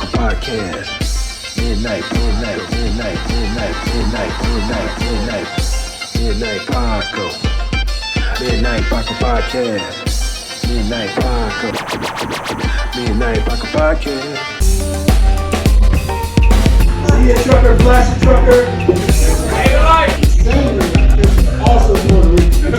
Paco Podcast. Midnight Paco. Midnight Paco Podcast. Midnight Paco. Midnight Paco Podcast. See a trucker, blast a trucker. Hey, like. Sandra is also Puerto Rican.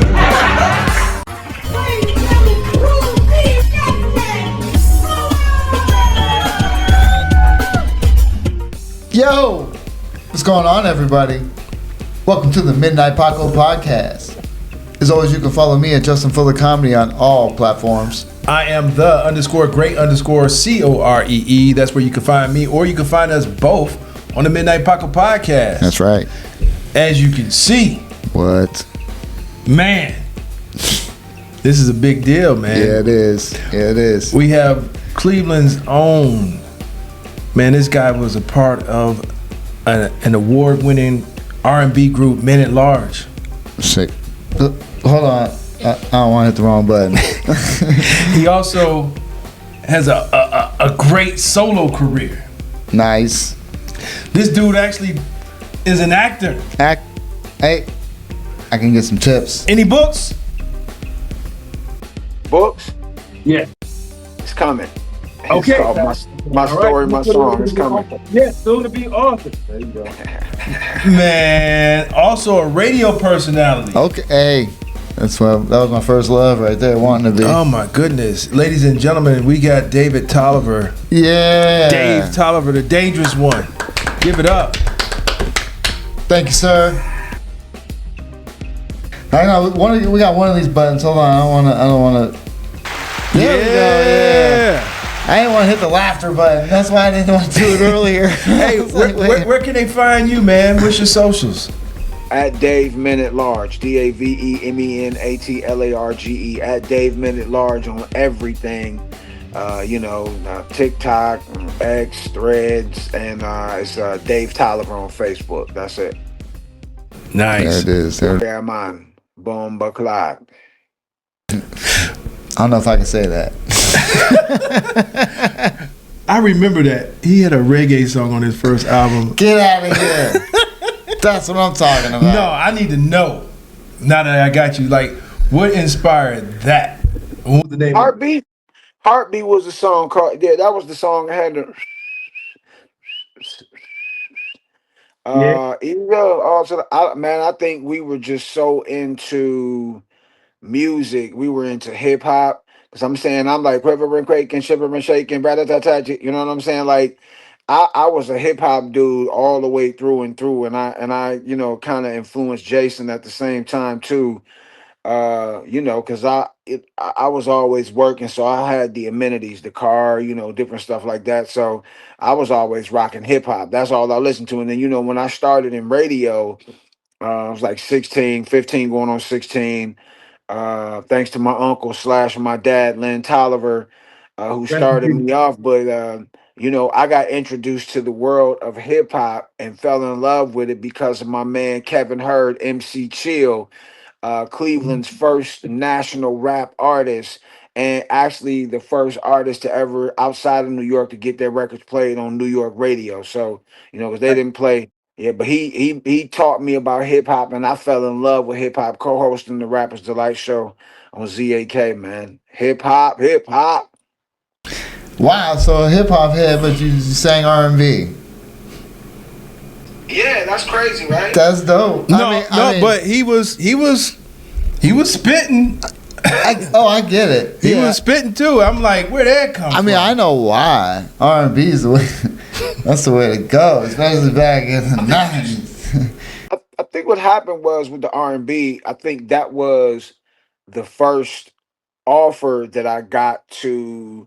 Yo, what's going on, everybody? Welcome to the Midnight Paco Podcast. As always, you can follow me at Justin Fuller Comedy on all platforms. I am the _great_COREE. That's where you can find me, or you can find us both on the Midnight Paco Podcast. That's right. As you can see, What? man, this is a big deal, man. Yeah, it is. Yeah, it is. We have Cleveland's own. Man, this guy was a part of an award-winning R&B group, Men at Large. Sick. Hold on. I don't want to hit the wrong button. He also has a great solo career. Nice. This dude actually is an actor. Hey, I can get some tips. Any books? Books? Yeah. It's coming. Okay. It's called my story, my song. It's coming. Yeah, soon to be author. There you go. Man, also a radio personality. Okay, hey. That was my first love right there, wanting to be. Oh my goodness. Ladies and gentlemen, we got David Tolliver. Yeah. Dave Tolliver, the dangerous one. Give it up. Thank you, sir. I know we got one of these buttons. Hold on, I don't wanna. There we go, yeah. I didn't want to hit the laughter button. That's why I didn't want to do it earlier. Hey, where can they find you, man? What's your socials? At Dave Men at Large. DaveMenatlarge. At Dave Men at Large on everything. TikTok, X, Threads, and it's Dave Tolliver on Facebook. That's it. Nice. There it is. There man. Boom, clock. I don't know if I can say that. I remember that. He had a reggae song on his first album. Get out of here. That's what I'm talking about. No, I need to know. Now that I got you, like, what inspired that? What was the name? Heartbeat. Heartbeat was a song called. Yeah, that was the song I had to. I think we were just so into music. We were into hip hop. Cause I'm saying I'm like quivering, quaking, shivering, shaking, you know what I'm saying? Like I was a hip hop dude all the way through and through, and I kind of influenced Jason at the same time too. Cause I was always working, so I had the amenities, the car, different stuff like that. So I was always rocking hip hop. That's all I listened to. And then when I started in radio, I was like 16, 15, going on 16. Thanks to my uncle / my dad, Lynn Tolliver, who started me off. But I got introduced to the world of hip hop and fell in love with it because of my man Kevin Hurd, MC Chill, Cleveland's first national rap artist, and actually the first artist to ever outside of New York to get their records played on New York radio. So because they didn't play. Yeah, but he taught me about hip hop, and I fell in love with hip hop. Co-hosting the Rappers Delight Show on ZAK, man. Hip hop. Wow, so a hip hop head, but you sang R&B. Yeah, that's crazy, right? That's dope. I mean, but he was spitting. I get it. He was spitting too. I'm like, where'd that come from? I mean, I know why. R&B is the way. That's the way to go, especially back in the 90s. I think what happened was with the R&B, I think that was the first offer that I got to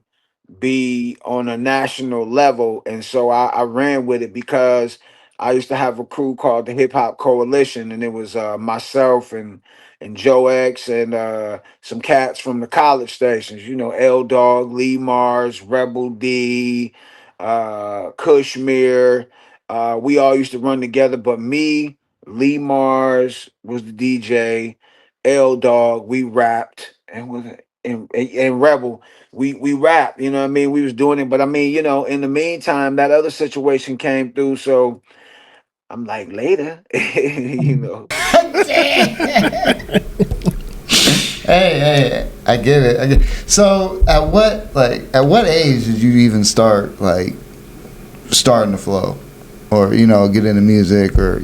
be on a national level. And so I ran with it because I used to have a crew called the Hip Hop Coalition, and it was myself and Joe X and some cats from the college stations, L Dog, Lee Mars, Rebel D, Kushmir. We all used to run together, but me, Lee Mars was the DJ, L Dog, we rapped, and and Rebel, we rap, you know what I mean? We was doing it, but I mean, in the meantime, that other situation came through, so I'm like later, you know. Hey, I get it. So, at what age did you even start starting to flow, or get into music, or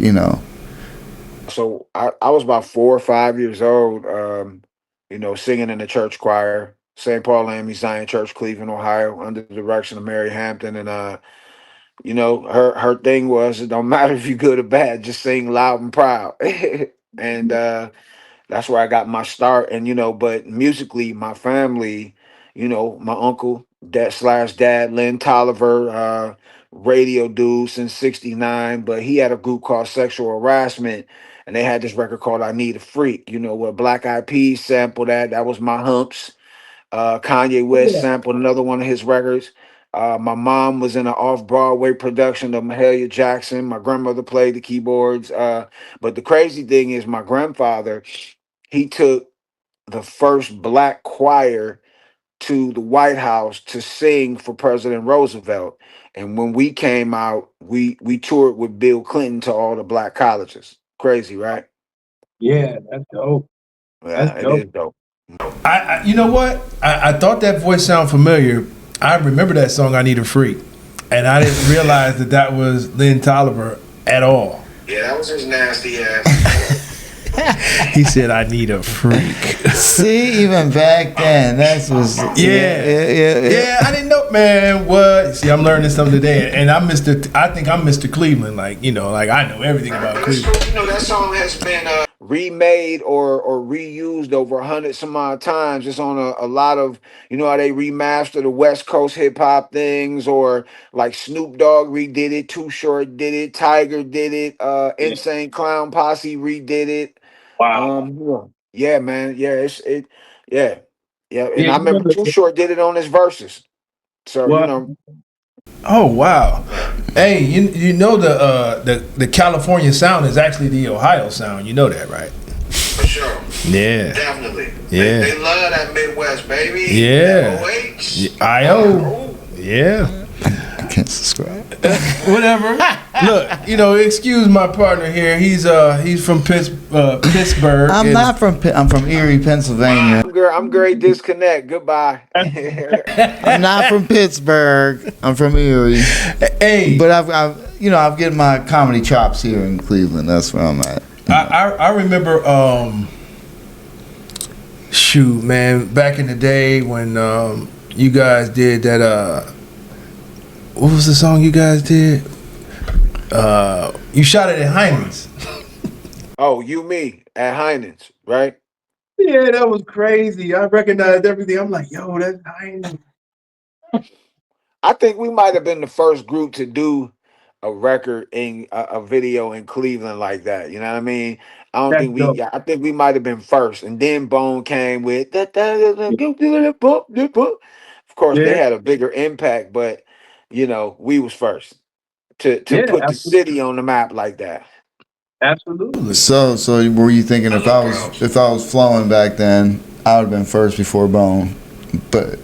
So I was about 4 or 5 years old, singing in the church choir, St. Paul Lammy Zion Church, Cleveland, Ohio, under the direction of Mary Hampton. And her thing was, it don't matter if you're good or bad, just sing loud and proud. And that's where I got my start. And but musically, my family, my uncle, dad, Lynn Tolliver, radio dude since '69, but he had a group called Sexual Harassment, and they had this record called I Need a Freak, where Black Eyed Peas sampled that. That was my humps. Kanye West sampled another one of his records. My mom was in an off-Broadway production of Mahalia Jackson. My grandmother played the keyboards. But the crazy thing is, my grandfather, he took the first black choir to the White House to sing for President Roosevelt. And when we came out, we toured with Bill Clinton to all the black colleges. Crazy, right? Yeah, that's dope. That's Yeah, it dope. is dope. You know what? I thought that voice sounded familiar. I remember that song, I Need a Freak. And I didn't realize that was Lynn Tolliver at all. Yeah, that was his nasty ass. He said, I need a freak. See, even back then, that was Yeah, I didn't know, man. What? See, I'm learning something today, and I think I'm Mr. Cleveland. Like I know everything about Cleveland. That song has been remade or reused over 100 some odd times. It's on a lot of, how they remaster the West Coast hip hop things, or like Snoop Dogg redid it, Too Short did it, Tiger did it, Yeah. Insane Clown Posse redid it. Wow. Yeah, man, yeah, yeah, yeah, and Yeah, I you remember remember Too Short did it on his verses. So what? Oh wow! Hey, you know the California sound is actually the Ohio sound. You know that, right? For sure. Yeah. Definitely. Yeah. They love that Midwest, baby. Yeah. OH. I.O. Yeah. I can't subscribe. Whatever. Look, excuse my partner here. He's from Pittsburgh. I'm from Erie, Pennsylvania. I'm great. Disconnect. Goodbye. I'm not from Pittsburgh. I'm from Erie. Hey, But I've getting my comedy chops here in Cleveland. That's where I'm at. I remember. Shoot, man, back in the day when you guys did that. What was the song you guys did? You shot it at Heinen's. Oh, me at Heinen's, right? Yeah, that was crazy. I recognized everything. I'm like, yo, that's Heinz. I think we might have been the first group to do a record in a video in Cleveland like that. You know what I mean? I don't That's think we. dope. Yeah, I think we might have been first, and then Bone came with that. Of course, they Yeah, had a bigger impact, but we was first to yeah, put the city on the map like that. absolutely. So were you thinking if I was flowing back then, I would have been first before Bone? But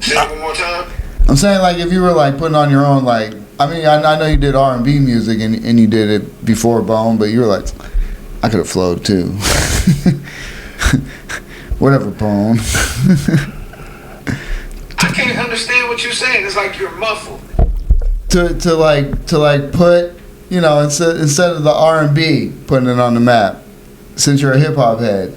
Say it one more time. I'm saying, like, if you were like putting on your own, like, I mean, I know you did R&B music and you did it before Bone, but you were like, I could have flowed too. Whatever, Bone. I can't understand what you're saying. It's like you're muffled. to put, instead of the R&B, putting it on the map, since you're a hip hop head.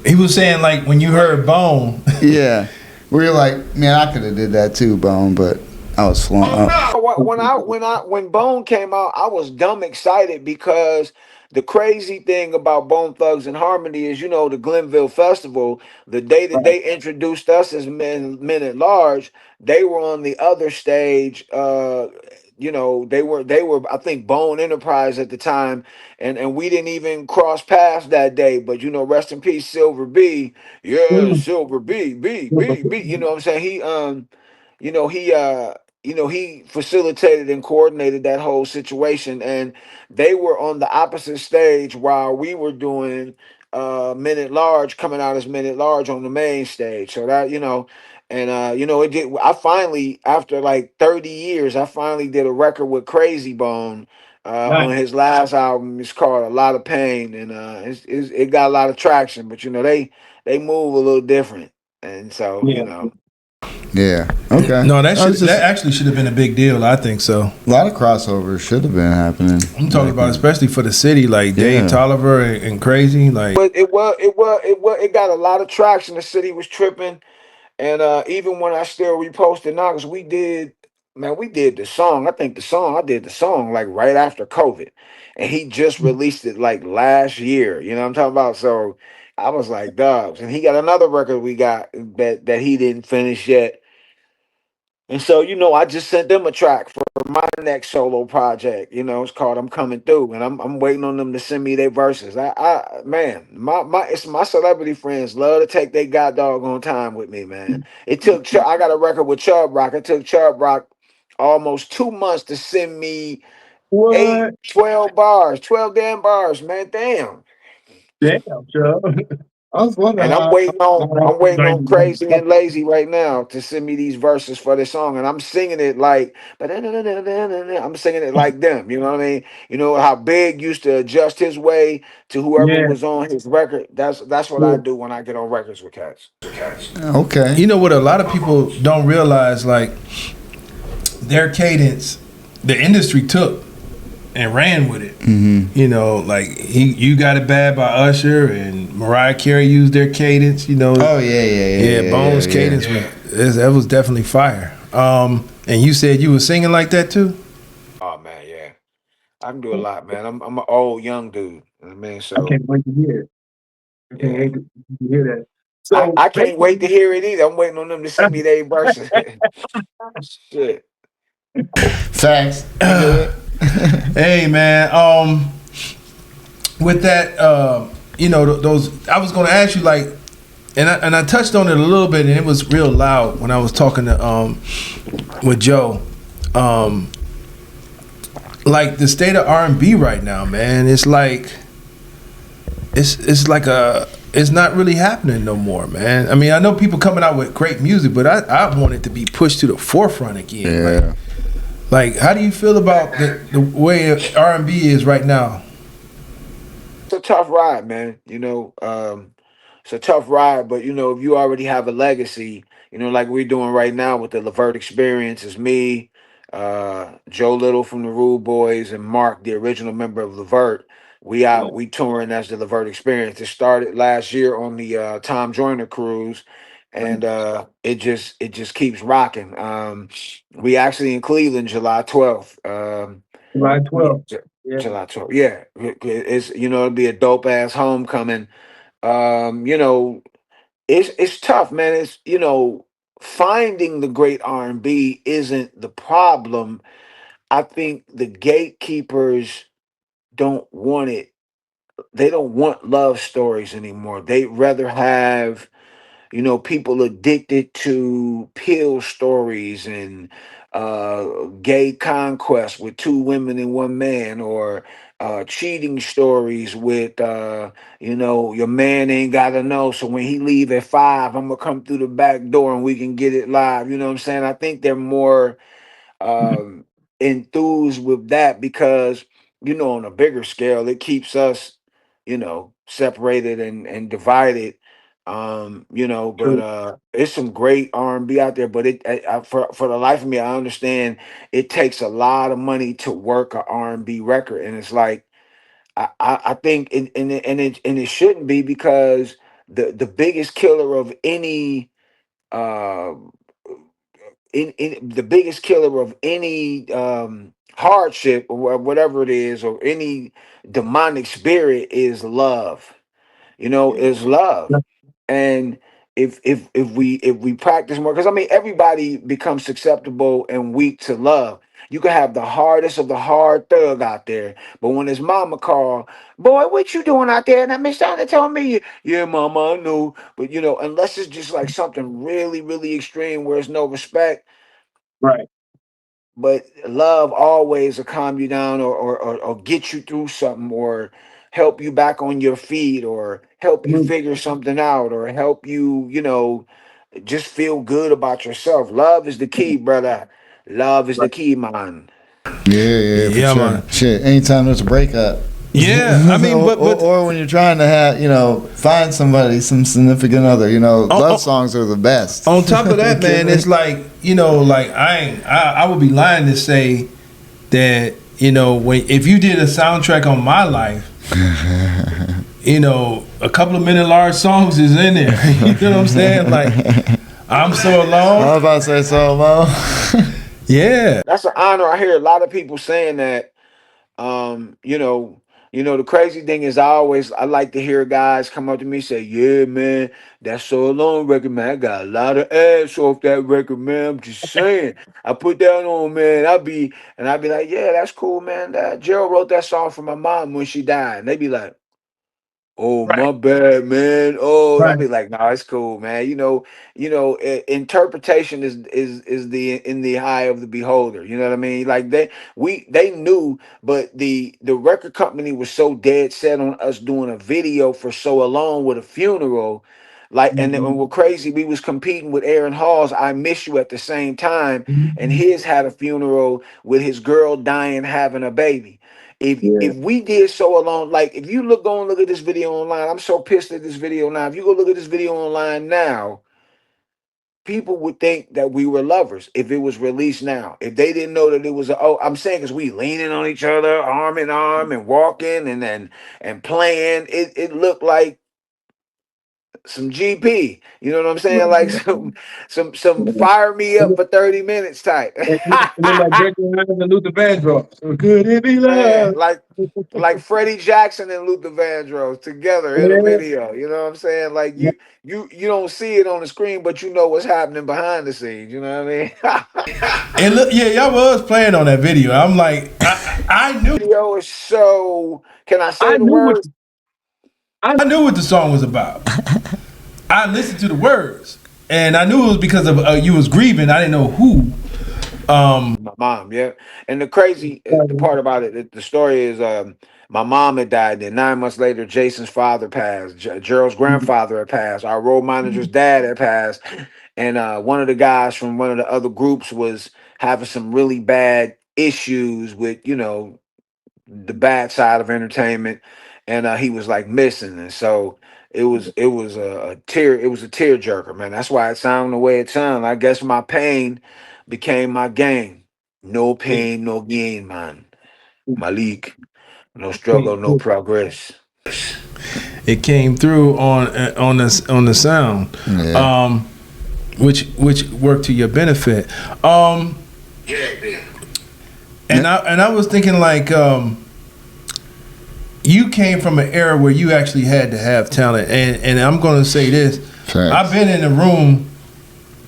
He was saying like when you heard Bone. Yeah. Where you're like, man, I could have did that too, Bone, but I was flowing. Oh no! When Bone came out, I was dumb excited because the crazy thing about Bone Thugs and Harmony is, the Glenville Festival. The day that they introduced us as men at large, they were on the other stage. They were I think Bone Enterprise at the time, and we didn't even cross paths that day. But rest in peace, Silver B. Yeah, Mm. Silver B. You know what I'm saying? You know, he uh he facilitated and coordinated that whole situation, and they were on the opposite stage while we were doing Minute Large coming out as Minute Large on the main stage. So that, and it did. I finally, after like 30 years, I finally did a record with Crazy Bone. On Nice. his last album, it's called A Lot of Pain, and it got a lot of traction. But they move a little different, and so Yeah. Yeah. Okay. No, I was just that actually should have been a big deal. I think so. a lot of crossovers should have been happening. I'm talking about especially for the city, like Yeah. Dave Tolliver and Crazy. Like, but it got a lot of traction. The city was tripping. And even when I still reposted now, because we did the song. I did the song like right after COVID. And he just released it like last year. You know what I'm talking about? So I was like, Dubs. And he got another record we got that he didn't finish yet. And so, I just sent them a track for my next solo project. It's called "I'm Coming Through," and I'm waiting on them to send me their verses. Man, it's my celebrity friends love to take their god doggone time with me, man. I got a record with Chubb Rock. It took Chubb Rock almost 2 months to send me eight, What? 12 bars, 12 damn bars, man. Damn. Damn, Joe. I was wondering And I'm how waiting on that I'm waiting on was Crazy and Lazy right now to send me these verses for this song, and I'm singing it like, but I'm singing it like them. You know what I mean? You know how Big used to adjust his way to whoever yeah, was on his record. That's what yeah, I do when I get on records with cats. Okay. you know what? A lot of people don't realize, like their cadence, the industry took and ran with it. Mm-hmm. Like "You Got It Bad" by Usher and Mariah Carey used their cadence. Oh yeah. Bones' cadence that was definitely fire. And you said you were singing like that too. Oh man, yeah, I can do a lot, man. I'm an old young dude, man. I So can't wait to hear it. I can't yeah, wait to hear that. I, So I can't wait to hear it either. I'm waiting on them to send me their verses. Shit. Facts. You do it. Hey man, with that, those I was gonna ask you like, and I touched on it a little bit, and it was real loud when I was talking to with Joe, like the state of R&B right now, man. It's like it's not really happening no more, man. I mean, I know people coming out with great music, but I want it to be pushed to the forefront again. Yeah. Like, how do you feel about the way R&B is right now? It's a tough ride, man. It's a tough ride, but if you already have a legacy, like we're doing right now with the Levert Experience, is me, Joe Little from the Rude Boys, and Mark, the original member of Levert. We touring as the Levert Experience. It started last year on the Tom Joyner cruise, and it just keeps rocking. We actually in Cleveland July 12th. July Yeah, 12th. Yeah, July 12th. Yeah, it's it'll be a dope ass homecoming. Um, you know, it's tough, man. It's finding the great R&B isn't the problem. I think the gatekeepers don't want it. They don't want love stories anymore. They'd rather have people addicted to pill stories and gay conquest with two women and one man, or cheating stories with your man ain't gotta know. So when he leave at 5, I'm gonna come through the back door and we can get it live. You know what I'm saying? I think they're more um, enthused with that because on a bigger scale it keeps us separated and divided. But true. it's some great R&B out there, but for the life of me, I understand it takes a lot of money to work a R&B record, and it's like I think and it shouldn't be, because the biggest killer of any uh in the biggest killer of any hardship, or whatever it is, or any demonic spirit, is love. Is love. And if we practice more, because I mean everybody becomes susceptible and weak to love. You can have the hardest of the hard thug out there, but when his mama call, boy, what you doing out there? And I Miss Donna told me, yeah, mama, I know. But unless it's just like something really, really extreme where there's no respect, Right. but love always will calm you down, or get you through something, or help you back on your feet, or help you figure something out, or help you, just feel good about yourself. Love is the key, brother. Love is the key, man. Yeah, for Yeah, sure. man. Shit, anytime there's a breakup. Yeah, I mean, but or when you're trying to have, find somebody, some significant other, love songs are the best. on top of that, man, it's like, like I would be lying to say that, if you did a soundtrack on my life, a couple of Minute Large songs is in there. You know what I'm saying? Like, I'm So Alone. I was about to say So Alone. Yeah. That's an honor. I hear a lot of people saying that. Um, you know, the crazy thing is I like to hear guys come up to me and say, "Yeah, man, that So Alone record, man, I got a lot of ass off that record, man. I'm just saying. I put that on, man. I'd be like, yeah, that's cool, man. That Gerald wrote that song for my mom when she died. And they be like, oh, my bad, man. Oh, I'll be like, no, it's cool, man. Interpretation is the in the eye of the beholder. You know what I mean? Like they knew, but the record company was so dead set on us doing a video for So Alone with a funeral. Like, and then when we're crazy, we was competing with Aaron Hall's I Miss You at the same time, and his had a funeral with his girl dying having a baby. If we did So Alone, like if you go and look at this video online, I'm so pissed at this video now. If you go look at this video online now, people would think that we were lovers if it was released now. If they didn't know that it was I'm saying because we leaning on each other, arm in arm, and walking and playing. It looked like some GP. You know what I'm saying? Like some fire me up for 30 minutes type. And then like Gregory Hines and Luther Vandross. So could it be Man, love? like Freddie Jackson and Luther Vandross together in a Yeah. video. You know what I'm saying? Like you don't see it on the screen, but you know what's happening behind the scenes. You know what I mean? And look, yeah, y'all was playing on that video. I'm like, I knew Video is so. Can I say I the knew what word? I knew what the song was about. I listened to the words, and I knew it was because of you was grieving. I didn't know who. My mom, yeah. And the crazy the part about it, the story is, my mom had died. Then 9 months later, Jason's father passed. Gerald's grandfather had passed. Our road manager's dad had passed, and one of the guys from one of the other groups was having some really bad issues with the bad side of entertainment, and he was like missing, and so it was a tear jerker, man. That's why it sounded the way it sounded. I guess my pain became my gain. No pain, no gain, man. Malik, no struggle, no progress. It came through on the sound, Yeah. which worked to your benefit. And I was thinking like, you came from an era where you actually had to have talent, and I'm going to say this: Facts. I've been in a room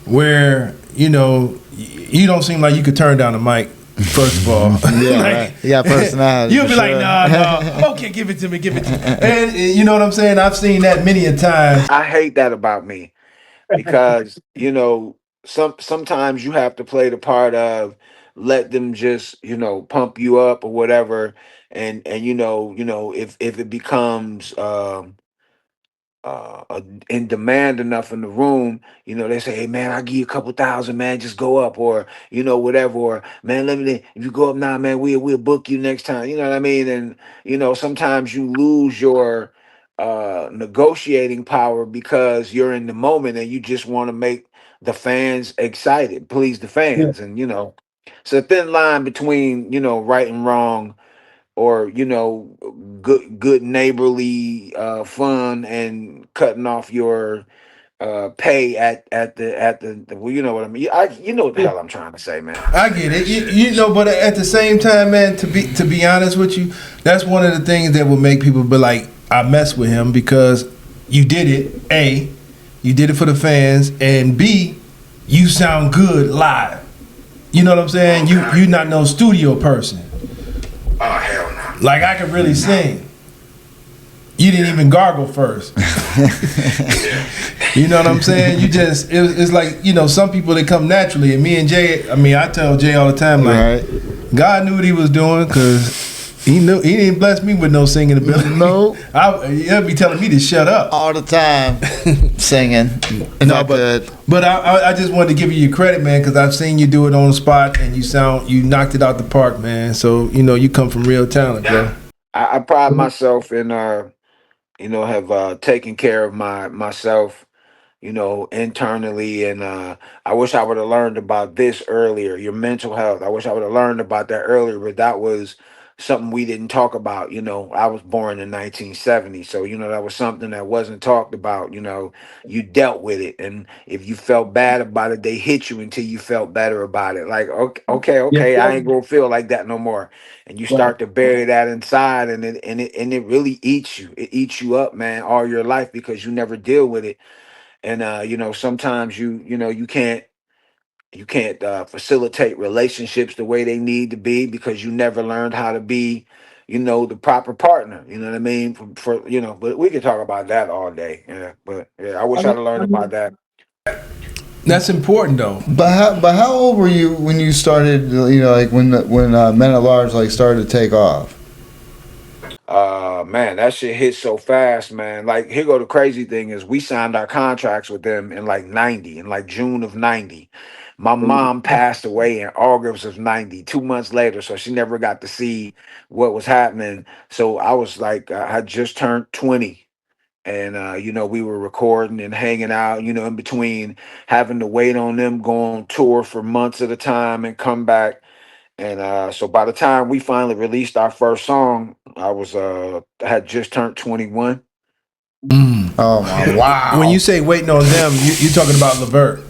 where you don't seem like you could turn down a mic. First of all, Yeah, like, right. You got personality. You'll be for like, sure. nah, okay, give it to me. And you know what I'm saying? I've seen that many a time. I hate that about me because sometimes you have to play the part of let them just pump you up or whatever, and if it becomes in demand enough in the room, they say, hey man, I'll give you a couple thousand, man, just go up, or whatever, or man, if you go up now, man, we'll book you next time. You know what I mean? And sometimes you lose your negotiating power because you're in the moment and you just want to make the fans excited, please the fans. And it's a thin line between right and wrong, or good neighborly fun, and cutting off your pay at the well, you know what I mean. You know what the hell I'm trying to say, man. I get it, but at the same time, man, to be honest with you, that's one of the things that will make people be like, I mess with him because you did it. A, you did it for the fans, and B, you sound good live. You know what I'm saying? You not no studio person. Oh hell no! Like I could really sing. You didn't even gargle first. You know what I'm saying? You just it's like some people that come naturally, and me and Jay. I mean, I tell Jay all the time, like Right. God knew what He was doing because He didn't bless me with no singing ability. Nope. He'll be telling me to shut up. All the time singing. Not good. But I just wanted to give you your credit, man, because I've seen you do it on the spot, and you knocked it out the park, man. So you come from real talent, bro. I pride myself in have taken care of myself, internally. And I wish I would have learned about this earlier. Your mental health. I wish I would have learned about that earlier, but that was something we didn't talk about. I was born in 1970, so that was something that wasn't talked about. You dealt with it, and if you felt bad about it, they hit you until you felt better about it. Like, okay, okay, Yes, okay, I sir. ain't gonna feel like that no more. And you Right. start to bury that inside, and it really eats you. It eats you up, man, all your life because you never deal with it. And sometimes you can't facilitate relationships the way they need to be because you never learned how to be the proper partner. You know what I mean? But we could talk about that all day. Yeah, but yeah, I I wish I'd mean, have learned about that. That's important, though. But how old were you when you started? Like when Men at Large like started to take off. Man, that shit hit so fast, man. Like, here go the crazy thing is we signed our contracts with them in like 90, in like June of 90. My mom passed away in August of 90, 2 months later, so she never got to see what was happening. So I was like, I had just turned 20. And we were recording and hanging out, in between having to wait on them, go on tour for months at a time and come back. And so by the time we finally released our first song, I had just turned 21. Mm. Oh my! When Wow. you say waiting on them, you talking about Levert.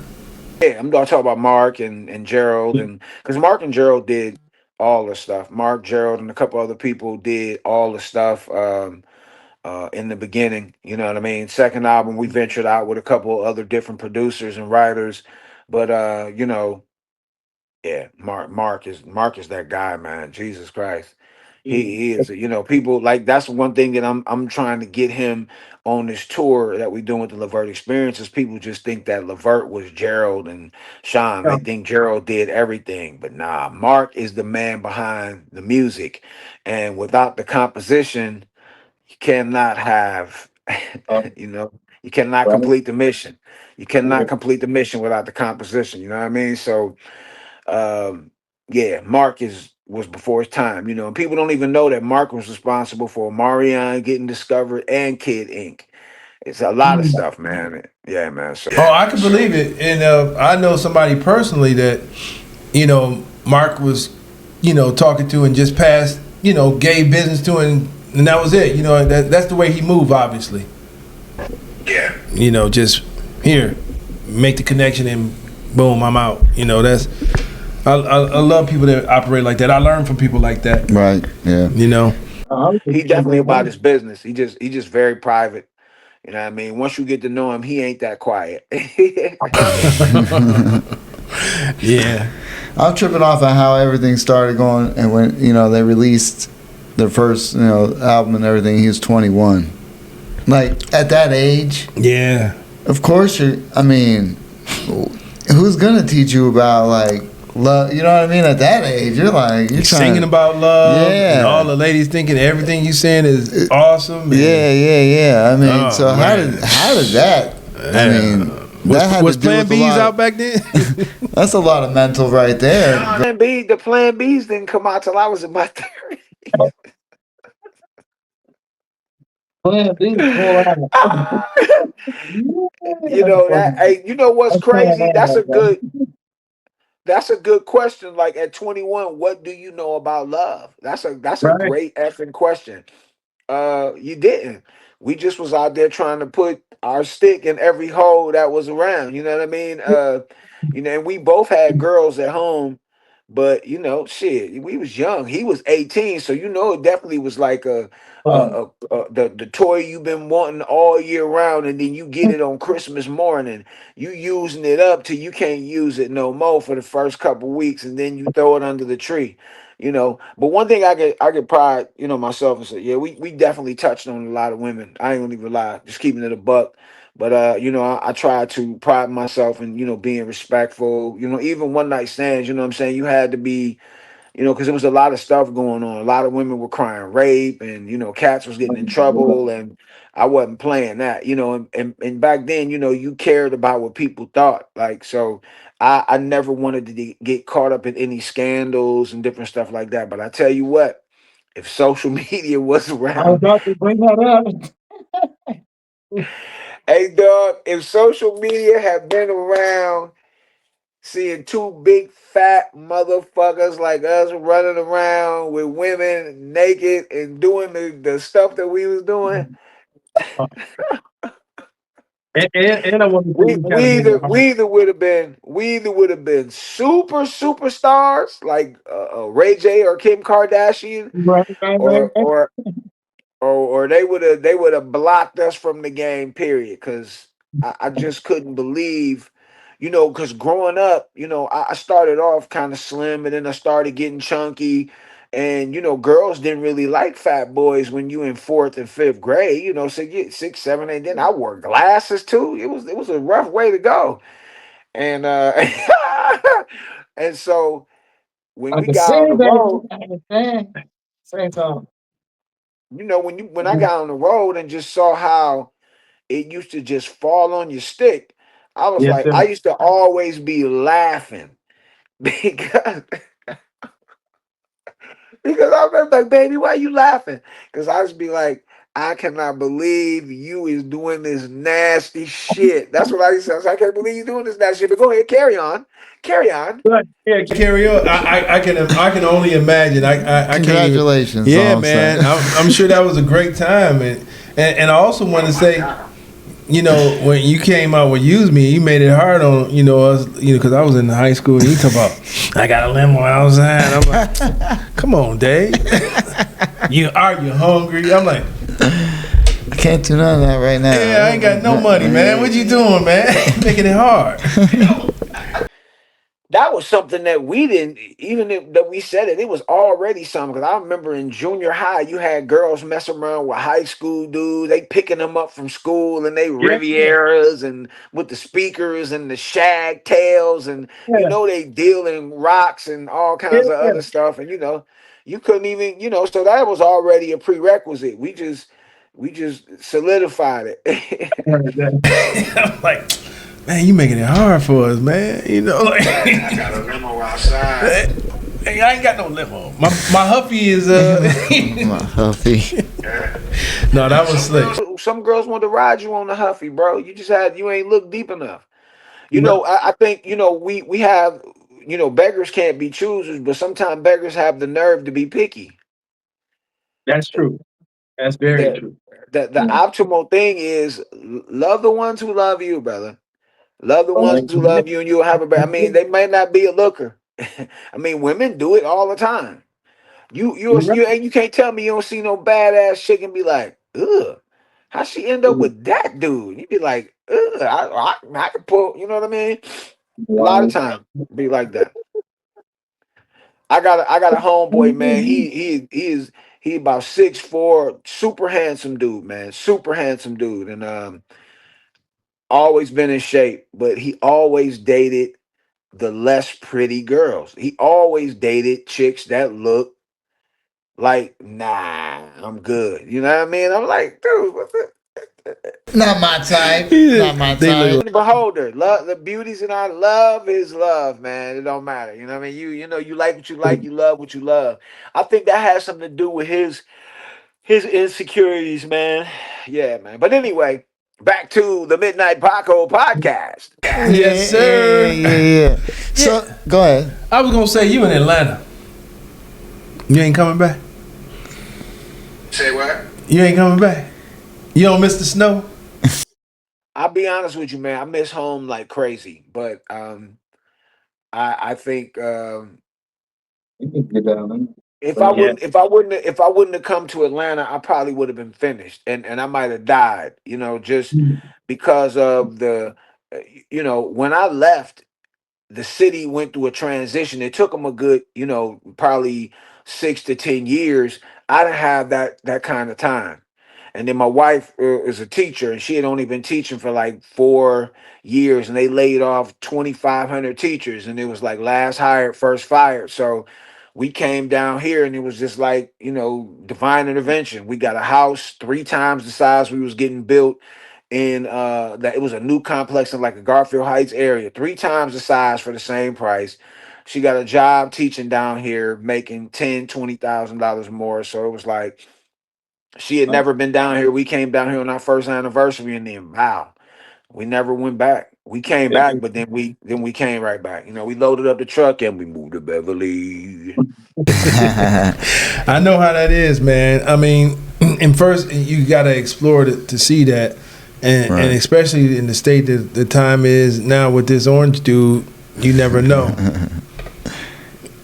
Yeah, I'm talking about Mark and Gerald, and because Mark and Gerald did all the stuff. Mark, Gerald, and a couple other people did all the stuff in the beginning. You know what I mean? Second album, we ventured out with a couple other different producers and writers, but yeah, Mark is that guy, man. Jesus Christ. He is, people like that's one thing that I'm trying to get him on this tour that we're doing with the Levert experiences. People just think that Levert was Gerald and Sean. They think Gerald did everything. But nah, Mark is the man behind the music. And without the composition, you cannot have you know, you cannot complete the mission. You cannot complete the mission without the composition. You know what I mean? So yeah, Mark was before his time, and people don't even know that Mark was responsible for Marion getting discovered and Kid Ink. It's a lot of stuff, man. Yeah, man. So Oh, I can believe it, and I know somebody personally that Mark was talking to and just passed gave business to him, and that was it. That's the way he moved, obviously. yeah, Just here, make the connection and boom, I'm out. That's I love people that operate like that. I learn from people like that. Right. Yeah. he definitely about his business. He just very private. You know what I mean? Once you get to know him, he ain't that quiet. Yeah. I'm tripping off at how everything started going, and when they released their first album and everything, he was 21. Like at that age, Yeah. of course I mean, who's gonna teach you about like love? You know what I mean? At that age, you're like you're Singing about love, Yeah. and all the ladies thinking everything you saying is awesome. And, Yeah. I mean, Oh, so man. how did that? I mean, that had was to do Plan with a B's lot. out back then? That's a lot of mental right there. The Plan Bs didn't come out till I was in my 30s. Plan B is full out. That. Hey, you know what's crazy? That's a good question. Like at 21, what do you know about love? That's a Right. great effing question. You didn't. We just was out there trying to put our stick in every hole that was around. You know what I mean? And we both had girls at home, but shit, we was young. He was 18, so it definitely was like the toy you've been wanting all year round, and then you get it on Christmas morning. You using it up till you can't use it no more for the first couple weeks, and then you throw it under the tree. But one thing I could pride, myself and say, yeah, we definitely touched on a lot of women. I ain't gonna even lie, just keeping it a buck. But I try to pride myself in, being respectful, even one night stands, you know what I'm saying? You had to be Because there was a lot of stuff going on. A lot of women were crying rape, and cats was getting in trouble, and I wasn't playing that. And back then, you cared about what people thought. Like so, I never wanted to get caught up in any scandals and different stuff like that. But I tell you what, if social media was I was around, about to bring that up. hey dog, if social media had been around, seeing two big fat motherfuckers like us running around with women naked and doing the stuff that we was doing, And I want to say we we kind of we made either it hard. we either would have been superstars like Ray J or Kim Kardashian, Right, right, right, or right. or or they would have blocked us from the game. Period. Because I just couldn't believe, because growing up, I started off kind of slim, and then I started getting chunky, and girls didn't really like fat boys when you in fourth and fifth grade. So you get six, seven, eight. Then I wore glasses too. It was a rough way to go, and and so when I we can got say on the that. road, I understand. Same time. when I got on the road and just saw how it used to just fall on your stick. I was Yes, like, sir. I used to always be laughing because I was like, baby, why you laughing? Because I just be like, I cannot believe you is doing this nasty shit. That's what I used to say. I was like, I can't believe you doing this nasty shit. But go ahead, carry on, carry on. But yeah, Carry on. I can only imagine. I can't even. Congratulations, Yeah, all I'm saying. man. I'm sure that was a great time, and I also want to say, when you came out with Use Me, you made it hard on us, because I was in high school, and you talk about I got a limo outside. I'm like, come on, Dave. You hungry? I'm like, I can't do none of that right now. yeah, I ain't got no money, man. What you doing, man? Making it hard. That was something that we didn't even that we said it. It was already something because I remember in junior high, you had girls messing around with high school dudes. They picking them up from school and they yeah, Rivieras and with the speakers and the shag tails and yeah, they dealing rocks and all kinds of yeah. other stuff and you couldn't even so that was already a prerequisite. We just solidified it. Heard that. I'm like, man, you making it hard for us, man. Like, I got a limo outside. hey, I ain't got no limo. My Huffy is My Huffy. no, that was slick. Some girls want to ride you on the Huffy, bro. You ain't look deep enough. Right. I think we have beggars can't be choosers, but sometimes beggars have the nerve to be picky. That's true. That's very The true. the optimal thing is love the ones who love you, brother. Love the ones who love you, and you'll have a better. I mean, they may not be a looker. I mean, women do it all the time. You can't tell me you don't see no badass chick and be like, ugh, how she end up with that dude? You be like, ugh, I can pull. You know what I mean? A lot of time be like that. I got a homeboy, man. He about 6'4", super handsome dude, man. Super handsome dude, and always been in shape, but he always dated the less pretty girls. He always dated chicks that look like, nah, I'm good. You know what I mean? I'm like, dude, what's it? Not my type. Not my They look type. Beholder, love the beauties and I love is love, man. It don't matter. You know what I mean? You like what you like, you love what you love. I think that has something to do with his insecurities, man. Yeah, man. But anyway, back to the Midnight Paco podcast. Yeah, Yes, yeah, sir. yeah, yeah. So, go ahead. I was gonna say you in Atlanta. You ain't coming back. Say what? You ain't coming back. You don't miss the snow. I'll be honest with you, man. I miss home like crazy, but I think You can get down there. if I But yeah. wouldn't if I wouldn't if I wouldn't have come to Atlanta, I probably would have been finished, and I might have died. Just because of the when I left, the city went through a transition. It took them a good, probably 6 to 10 years. I didn't have that kind of time. And then my wife is a teacher, and she had only been teaching for like 4 years, and they laid off 2,500 teachers, and it was like last hired, first fired. So we came down here and it was just like, divine intervention. We got a house 3 times the size we was getting built in that it was a new complex in like a Garfield Heights area, 3 times the size for the same price. She got a job teaching down here, making $20,000 more. So it was like she had never been down here. We came down here on our first anniversary, and then wow, we never went back. We came back, but then we came right back. We loaded up the truck and we moved to Beverly. I know how that is, man. I mean, and first you got to explore to see that, and especially in the state that the time is now with this orange dude, you never know.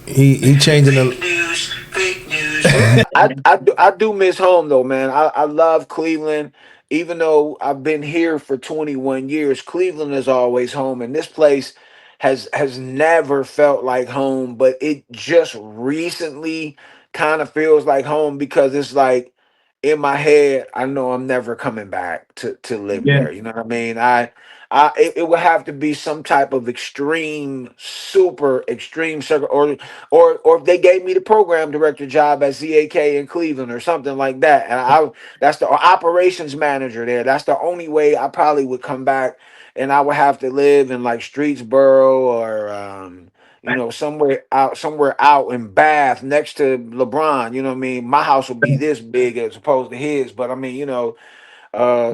He changing the Fake news. I do miss home though, man. I love Cleveland. Even though I've been here for 21 years, Cleveland is always home, and this place has never felt like home, but it just recently kind of feels like home because it's like in my head, I know I'm never coming back to live Yeah. there. You know what I mean? It would have to be some type of extreme, super extreme circle, or if they gave me the program director job at ZAK in Cleveland or something like that, and that's the operations manager there. That's the only way I probably would come back, and I would have to live in like Streetsboro or somewhere out in Bath next to LeBron. You know what I mean? My house would be this big as opposed to his, but I mean,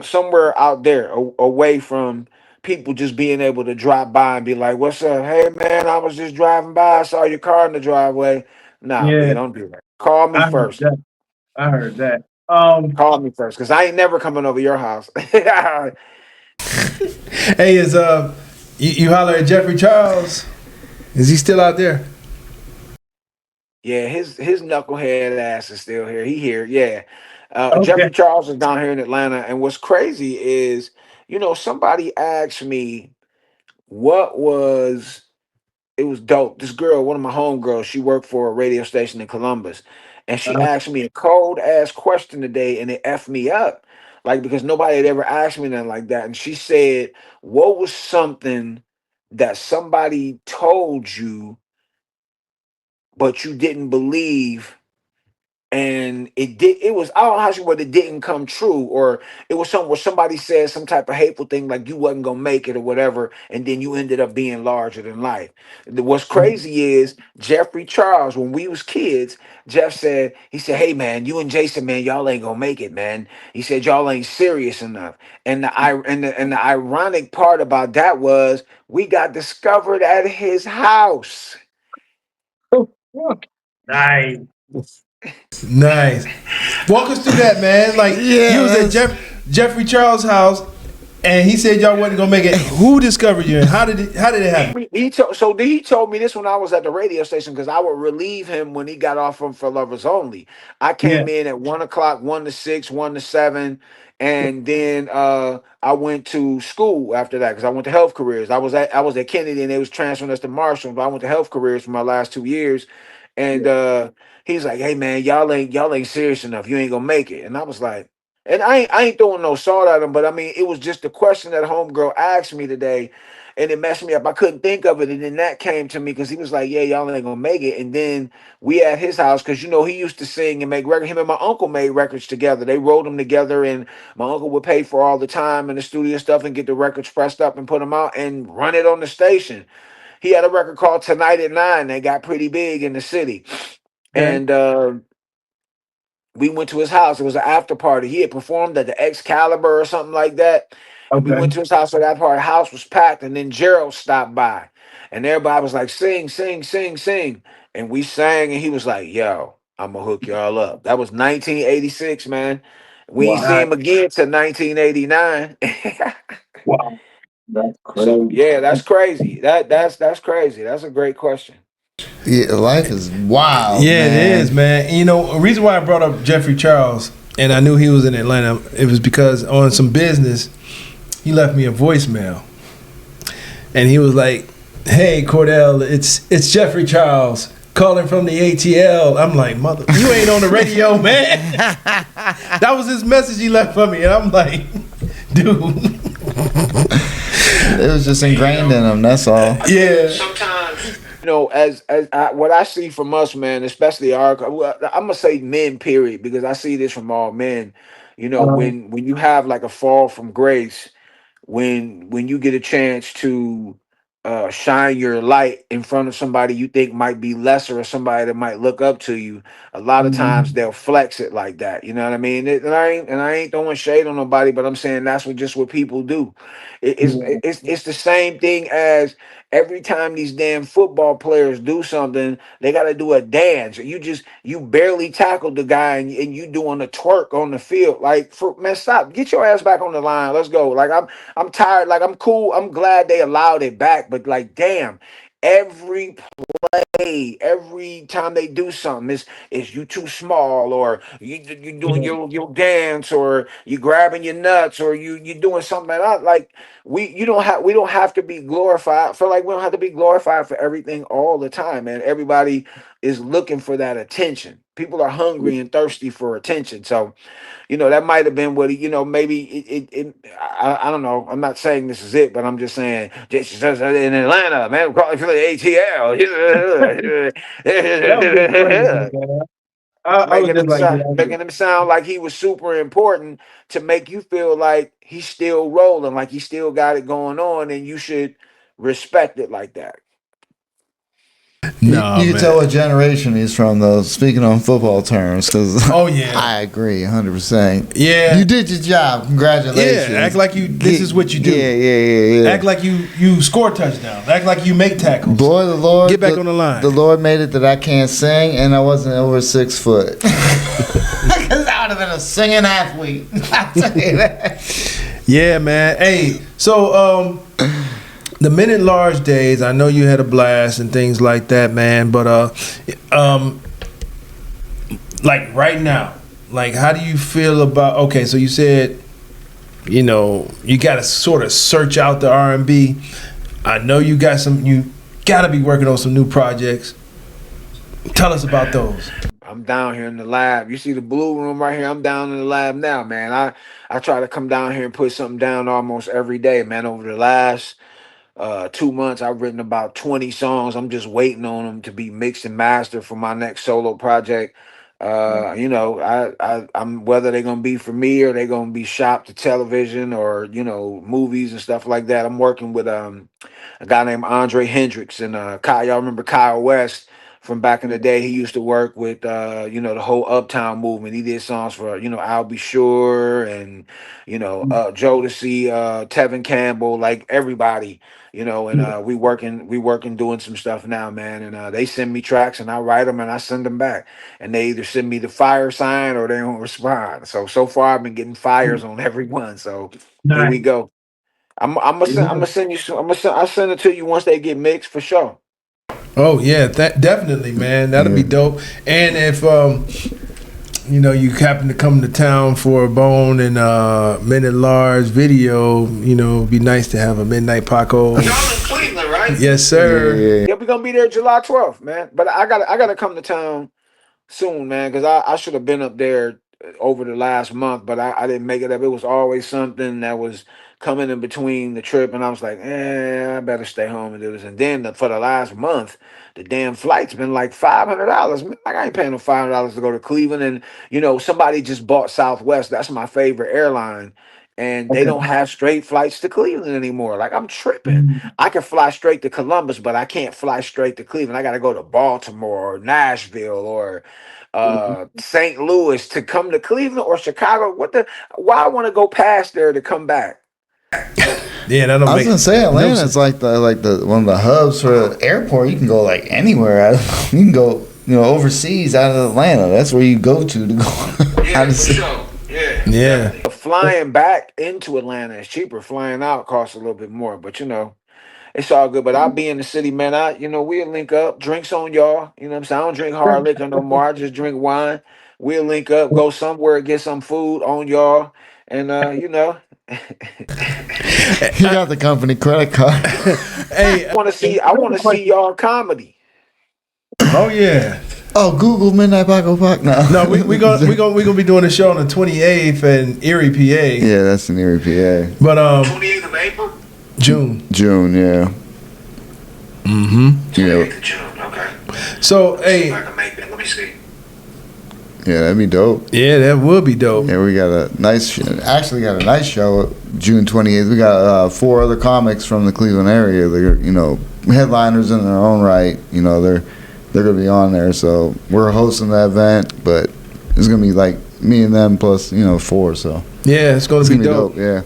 somewhere out there away from people just being able to drop by and be like, "What's up? Hey man, I was just driving by. I saw your car in the driveway." Nah, Yeah. man, don't do that. Call me I heard first. that. I heard that. Call me first, cause I ain't never coming over your house. Hey, you holler at Jeffrey Charles? Is he still out there? Yeah, his knucklehead ass is still here. He here, yeah. Okay. Jeffrey Charles is down here in Atlanta, and what's crazy is, somebody asked me what was it was dope. This girl, one of my homegirls, she worked for a radio station in Columbus, and she Uh, asked me a cold ass question today, and it effed me up, like because nobody had ever asked me nothing like that. And she said, "What was something that somebody told you, but you didn't believe?" And it was, I don't know how she, whether it didn't come true, or it was something where somebody said some type of hateful thing like you wasn't gonna make it or whatever, and then you ended up being larger than life. What's crazy is Jeffrey Charles, when we was kids, Jeff said, he said, "Hey man, you and Jason, man, y'all ain't gonna make it, man." He said y'all ain't serious enough. And the ironic part about that was we got discovered at his house. nice. Nice. Walk us through that, man. Like Yeah, you was at Jeffrey Charles' house, and he said y'all wasn't gonna make it. Who discovered you, and how did it happen? He told me this when I was at the radio station because I would relieve him when he got off from For Lovers Only. I Yeah. came in at 1 o'clock, 1 to 6, 1 to 7, and then I went to school after that because I went to health careers. I was at Kennedy and they was transferring us to Marshall, but I went to health careers for my last 2 years, and he's like, "Hey man, y'all ain't serious enough. You ain't gonna make it." And I was like. And I ain't throwing no salt at him, but I mean, it was just the question that homegirl asked me today, and it messed me up. I couldn't think of it, and then that came to me because he was like, "Yeah, y'all ain't gonna make it." And then we at his house because he used to sing and make records. Him and my uncle made records together. They wrote them together, and my uncle would pay for all the time and the studio stuff and get the records pressed up and put them out and run it on the station. He had a record called Tonight at 9 that got pretty big in the city, Okay. and we went to his house. It was an after party. He had performed at the Excalibur or something like that. And we Okay. went to his house for that party. House was packed. And then Gerald stopped by. And everybody was like, "Sing, sing, sing, sing." And we sang. And he was like, "Yo, I'm going to hook y'all up." That was 1986, man. We ain't see Wow. him again till 1989. Wow. That's So crazy. yeah, that's crazy. That's crazy. That's a great question. Yeah, life is wild, Yeah, man. it is, man. And, a reason why I brought up Jeffrey Charles, and I knew he was in Atlanta, it was because on some business, he left me a voicemail, and he was like, "Hey, Cordell, it's Jeffrey Charles calling from the ATL." I'm like, "Mother, you ain't on the radio, man." That was his message he left for me, and I'm like, "Dude." It was just ingrained in him. That's all. Yeah. What I see from us, man, especially well, I'm gonna say men, period, because I see this from all men. When you have like a fall from grace, when you get a chance to shine your light in front of somebody you think might be lesser or somebody that might look up to you, a lot of times they'll flex it like that. You know what I mean? And I ain't throwing shade on nobody, but I'm saying that's what people do. It's the same thing as every time these damn football players do something, they got to do a dance. You barely tackled the guy and you doing a twerk on the field. Like, man, stop. Get your ass back on the line. Let's go. Like, I'm tired. Like, I'm cool. I'm glad they allowed it back, but like, damn, every every time they do something, is you too small, or you doing your dance, or you grabbing your nuts, or you doing something that I like. We don't have to be glorified. I feel like we don't have to be glorified for everything all the time, man. Everybody is looking for that attention. People are hungry and thirsty for attention. So that might have been what maybe I don't know. I'm not saying this is it, but I'm just saying just in Atlanta, man, we're calling for the That was just crazy, ATL. man. I was just like, Making him sound like he was super important to make you feel like he's still rolling, like he still got it going on, and you should respect it like that. You, nah, you can man. tell what generation he's from, though. Speaking on football terms, because Oh yeah, I agree 100%. yeah, You did your job. Congratulations. yeah. Act like you. This is what you do. Yeah. Act like you score touchdowns. Act like you make tackles. Boy, the Lord. Get back on the line. The Lord made it that I can't sing, and I wasn't over 6 foot. Because I would have been a singing athlete. I'll tell you that. Yeah, man. Hey, so the Men at Large days, I know you had a blast and things like that, man. But like right now, like how do you feel about? Okay, so you said, you got to sort of search out the R&B. I know you got to be working on some new projects. Tell us about those. I'm down here in the lab. You see the blue room right here? I'm down in the lab now, man. I try to come down here and put something down almost every day, man. Over the last 2 months, I've written about 20 songs. I'm just waiting on them to be mixed and mastered for my next solo project. I'm whether they're gonna be for me or they're gonna be shopped to television or movies and stuff like that. I'm working with a guy named Andre Hendricks and Kyle. Y'all remember Kyle West from back in the day? He used to work with the whole Uptown movement. He did songs for I'll Be Sure and Jodeci, Tevin Campbell, like everybody. And we working doing some stuff now, man. And they send me tracks and I write them and I send them back. And they either send me the fire sign or they don't respond. So far I've been getting fires on every one. So here we go. I'm gonna send you some. I'll send it to you once they get mixed for sure. Oh yeah, that definitely, man. That'll be dope. And if you happen to come to town for a Bone and Men at Large video, it'd be nice to have a Midnight Paco. Y'all in Cleveland, right? Yes, sir. Yeah, we're gonna be there July 12th, man. But I gotta come to town soon, man, because I should have been up there over the last month, but I didn't make it up. It was always something that was coming in between the trip, and I was like, I better stay home and do this. And then for the last month, the damn flight's been like $500. Like, I ain't paying no $500 to go to Cleveland. And somebody just bought Southwest. That's my favorite airline. And they don't have straight flights to Cleveland anymore. Like, I'm tripping. I can fly straight to Columbus, but I can't fly straight to Cleveland. I got to go to Baltimore or Nashville or St. Louis to come to Cleveland or Chicago. Why I want to go past there to come back? Yeah, that don't I was make gonna say no Atlanta's sense. like the one of the hubs for the airport. You can go like anywhere. You can go overseas out of Atlanta. That's where you go to go. Yeah, for sure. Yeah. Yeah. Flying back into Atlanta is cheaper. Flying out costs a little bit more, but it's all good. But I'll be in the city, man. We'll link up. Drinks on y'all. You know what I'm saying? I don't drink hard liquor no more. I just drink wine. We'll link up, go somewhere, get some food on y'all. And He got the company credit card. Hey, I want to see y'all comedy. oh yeah. Oh, Google Midnight Paco Podcast. No, we gonna be doing a show on the 28th in Erie, PA. Yeah, that's in Erie, PA. But 28th of April? June. June, yeah. Yeah. Okay. So, hey, I can make that. Let me see. Yeah, that'd be dope. yeah, that would be dope. Yeah, we got a nice show June 28th. We got 4 other comics from the Cleveland area. They're, headliners in their own right. They're going to be on there. So we're hosting the event, but it's going to be like me and them plus, 4. So Yeah, it's going to be dope. Yeah.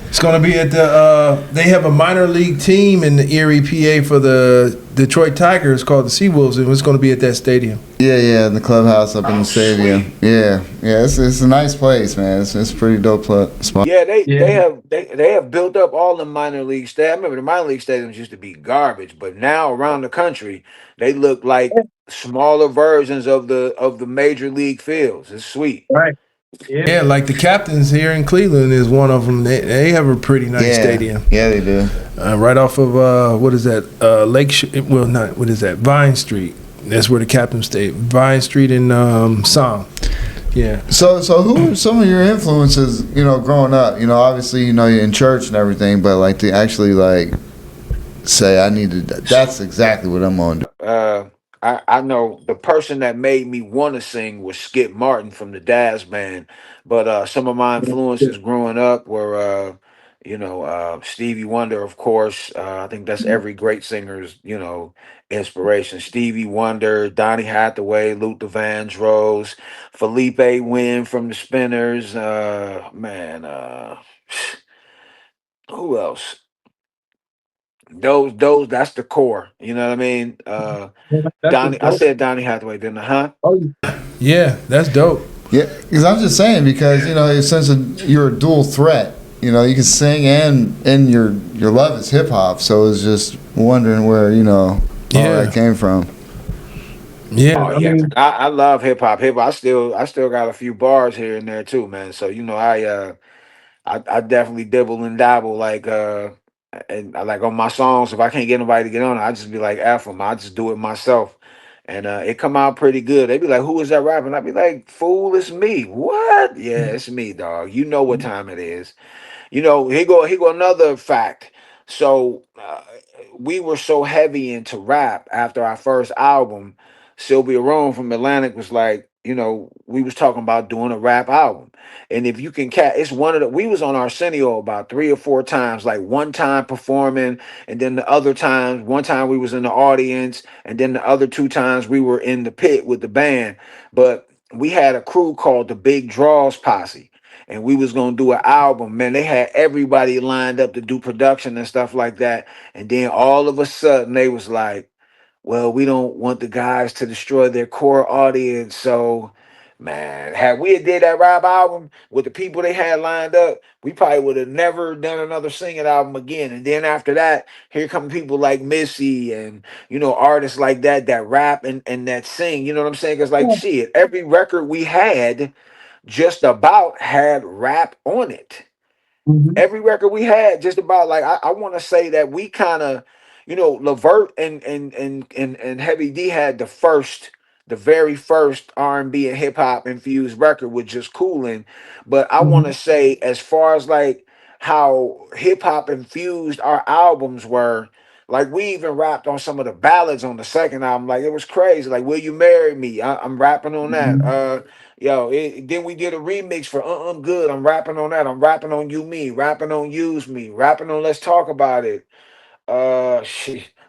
It's going to be at the, they have a minor league team in the Erie, PA for the Detroit Tigers called the Seawolves, and it's going to be at that stadium. Yeah, in the clubhouse up in the stadium. Sweet. Yeah, it's a nice place, man. It's a pretty dope spot. Yeah, they have built up all the minor league stadiums. I remember the minor league stadiums used to be garbage, but now around the country they look like smaller versions of the major league fields. It's sweet. Right. Yeah, like the Captains here in Cleveland is one of them. They have a pretty nice stadium. Yeah, they do. Right off of, what is that? Vine Street. That's where the Captains stay. Vine Street in Song. Yeah. So who are some of your influences, growing up? Obviously, you're in church and everything, but like to actually like say, that's exactly what I'm on. I know the person that made me want to sing was Skip Martin from the Daz Band, but some of my influences growing up were, Stevie Wonder, of course. I think that's every great singer's, inspiration. Stevie Wonder, Donny Hathaway, Luther Vandross, Felipe Wynn from the Spinners. Who else? Those that's the core. You know what I mean? I said Donny Hathaway, didn't I? Huh? Yeah, that's dope. Yeah, because I'm just saying because since you're a dual threat, you can sing and your love is hip hop. So it's just wondering where all that came from. Yeah, Oh yeah, I love hip hop. I still got a few bars here and there too, man. So I definitely dibble and dabble and I, like on my songs. If I can't get nobody to get on it, I just be like F them. I just do it myself, and it come out pretty good. They be like, "Who is that rapping?" I be like, "Fool, it's me." What? Yeah, it's me, dog. You know what time it is. Here go another fact. So we were so heavy into rap after our first album. Sylvia Rome from Atlantic was like, we was talking about doing a rap album. And if you can it's we was on Arsenio about 3 or 4 times, like one time performing, and then the other times, one time we was in the audience, and then the other 2 times we were in the pit with the band. But we had a crew called the Big Draws Posse. And we was gonna do an album, man. They had everybody lined up to do production and stuff like that. And then all of a sudden they was like, well, we don't want the guys to destroy their core audience. So, man, had we had did that rap album with the people they had lined up, we probably would have never done another singing album again. And then after that, here come people like Missy and, artists like that rap and that sing. You know what I'm saying? Because like, shit, every record we had just about had rap on it. Every record we had just about like I want to say that we kind of Levert and Heavy D had the very first R&B and hip hop infused record with Just Coolin', but I want to say as far as like how hip hop infused our albums were, like we even rapped on some of the ballads on the second album, like it was crazy, like Will You Marry Me, I'm rapping on that. Then we did a remix for I'm Good. I'm rapping on that. I'm rapping on You Me, rapping on Use Me, rapping on Let's Talk About It.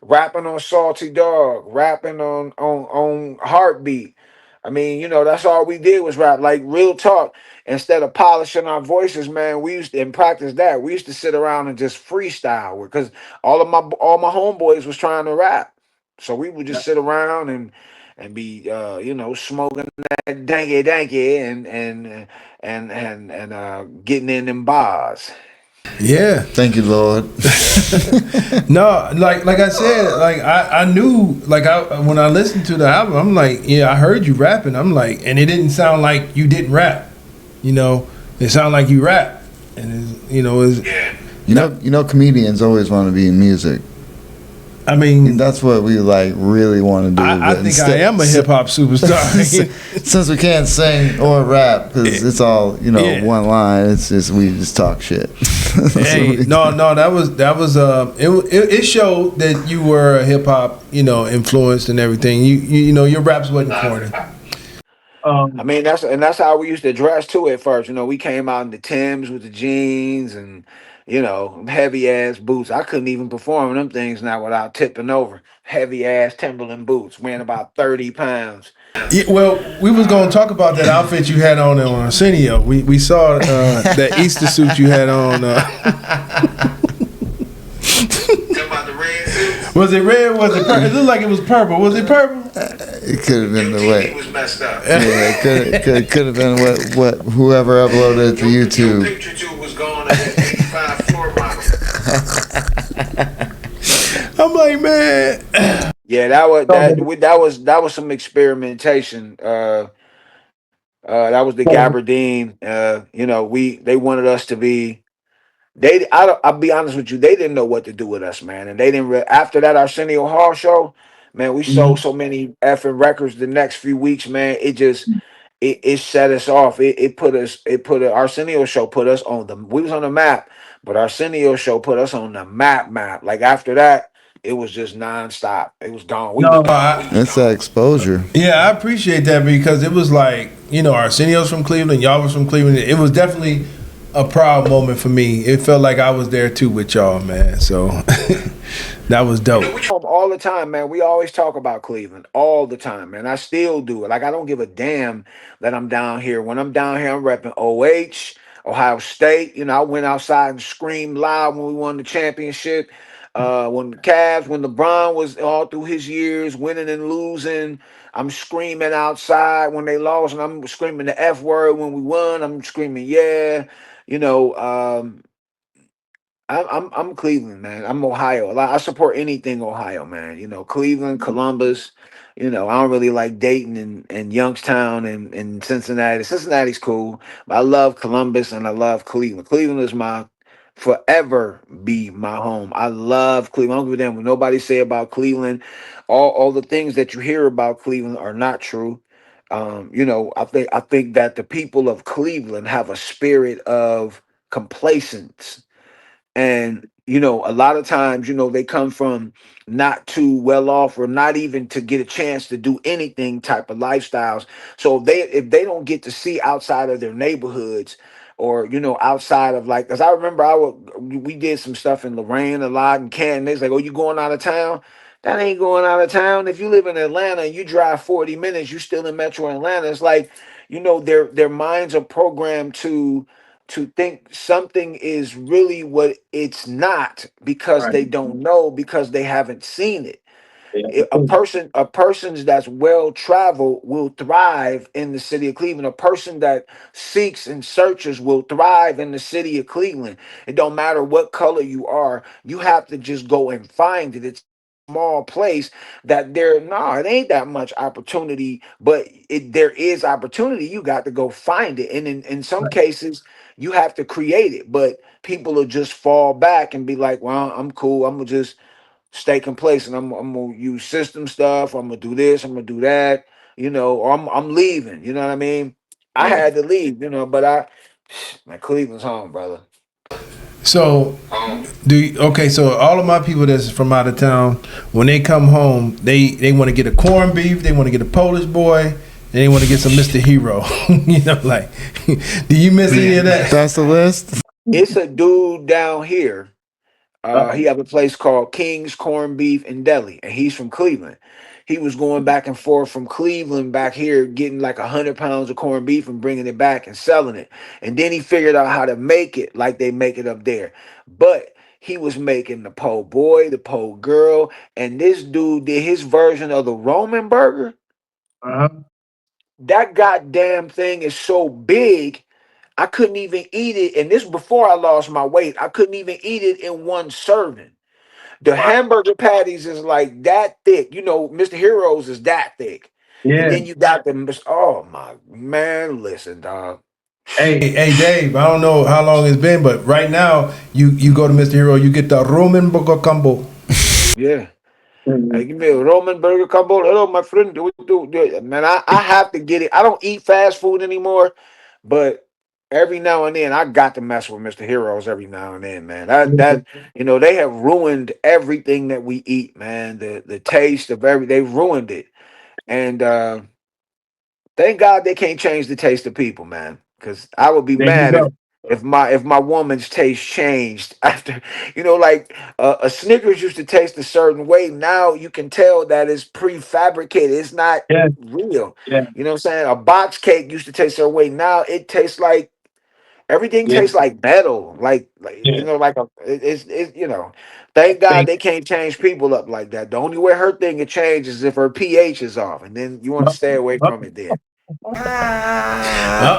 Rapping on Salty Dog, rapping on Heartbeat. I mean, that's all we did was rap. Like real talk. Instead of polishing our voices, man, we used to and practice that. We used to sit around and just freestyle because all my homeboys was trying to rap. So we would just sit around and be smoking that danky and getting in them bars. Yeah. Thank you, Lord. No, like I said, like I knew, like when I listened to the album, I'm like, yeah, I heard you rapping. I'm like, and it didn't sound like you didn't rap. It sounded like you rap, and comedians always want to be in music. I mean, that's what we like really want to do. I think I am a hip hop superstar. Since we can't sing or rap because it's all one line. It's just we just talk shit. Hey, no, it showed that you were a hip hop, influenced and everything. Your raps wasn't corny. I Um, mean, that's how we used to dress too at first. We came out in the Timbs with the jeans and heavy ass boots. I couldn't even perform in them things now without tipping over. Heavy ass Timberland boots, weighing about 30 pounds. yeah, well, we was gonna talk about that outfit you had on Arsenio. We saw that Easter suit you had on. About the red suit. Was it red? Was it purple? It looked like it was purple. Was it purple? It could have been the way. Was messed up. Yeah, it could have been what whoever uploaded it to YouTube. Picture tube was gone at 85 floor model. I'm like, man. Yeah, that was some experimentation. That was the Gabardine. They wanted us to be. I'll be honest with you. They didn't know what to do with us, man. And they didn't. After that Arsenio Hall show, man, we sold so many effing records the next few weeks, man. It set us off. Arsenio show put us on the. We was on the map, but Arsenio show put us on the map. Like after that, it was just nonstop. It was gone. We was No, gone. It's that exposure. yeah, I appreciate that because it was like, Arsenio's from Cleveland, y'all was from Cleveland. It was definitely a proud moment for me. It felt like I was there too with y'all, man. So that was dope. All the time, man. We always talk about Cleveland all the time, man. I still do it. Like I don't give a damn that I'm down here. When I'm down here, I'm repping OH, Ohio State. I went outside and screamed loud when we won the championship. When the Cavs, when LeBron was all through his years, winning and losing, I'm screaming outside when they lost, and I'm screaming the F word when we won. I'm screaming, yeah. You know, I'm Cleveland, man. I'm Ohio. I support anything Ohio, man. Cleveland, Columbus. I don't really like Dayton and Youngstown and Cincinnati. Cincinnati's cool, but I love Columbus and I love Cleveland. Cleveland is my forever be my home. I love Cleveland. I don't give a damn what nobody say about Cleveland. All the things that you hear about Cleveland are not true. I think that the people of Cleveland have a spirit of complacence, and a lot of times they come from not too well off or not even to get a chance to do anything type of lifestyles. So if they don't get to see outside of their neighborhoods, or outside of, like, because I remember we did some stuff in Lorraine a lot, and Canton. They's like, oh, you going out of town? That ain't going out of town. If you live in Atlanta and you drive 40 minutes, you still in metro Atlanta. It's like, their minds are programmed to think something is really what it's not, because Right. they don't know, because they haven't seen it. Yeah. A person's that's well traveled will thrive in the city of Cleveland. A person that seeks and searches will thrive in the city of Cleveland. It don't matter what color you are, you have to just go and find it. It's a small place that it ain't that much opportunity, but there is opportunity. You got to go find it, and in some cases you have to create it. But people will just fall back and be like, well, I'm cool, I'm gonna just stay complacent. I'm gonna use system stuff. I'm gonna do this. I'm gonna do that. Or I'm leaving. You know what I mean? I Yeah. had to leave. But my Cleveland's home, brother. So okay, so all of my people that's from out of town, when they come home, they want to get a corned beef, they want to get a Polish boy, and they want to get some Mr. Hero. Like, do you miss any of that? That's the list. It's a dude down here. He have a place called King's Corned Beef in Delhi, and he's from Cleveland. He was going back and forth from Cleveland back here, getting like 100 pounds of corned beef and bringing it back and selling it. And then he figured out how to make it like they make it up there. But he was making the po' boy, the po' girl, and this dude did his version of the Roman burger. Uh-huh. That goddamn thing is so big, I couldn't even eat it. And this before I lost my weight. I couldn't even eat it in one serving. The hamburger patties is like that thick. Mr. Heroes is that thick. And Yeah. then you got oh my man, listen, dog. Hey, Dave, I don't know how long it's been, but right now you go to Mr. Hero, you get the Roman burger combo. Yeah. Hey, Mhm. give me a Roman burger combo. Hello, my friend. Do we do? Man, I have to get it. I don't eat fast food anymore, but every now and then I got to mess with Mr. Heroes every now and then, man. That they have ruined everything that we eat, man. The taste of they've ruined it. And thank God they can't change the taste of people, man. Because I would be There you mad go. if my woman's taste changed after, like a Snickers used to taste a certain way. Now you can tell that it's prefabricated. It's not Yeah, real. yeah, You know what I'm saying? A box cake used to taste a certain way. Now it tastes like everything yeah, tastes like metal. Like yeah. like it's. Thank God Think, they can't change people up like that. The only way her thing can change is if her pH is off, and then you want to stay away from it. Then. Uh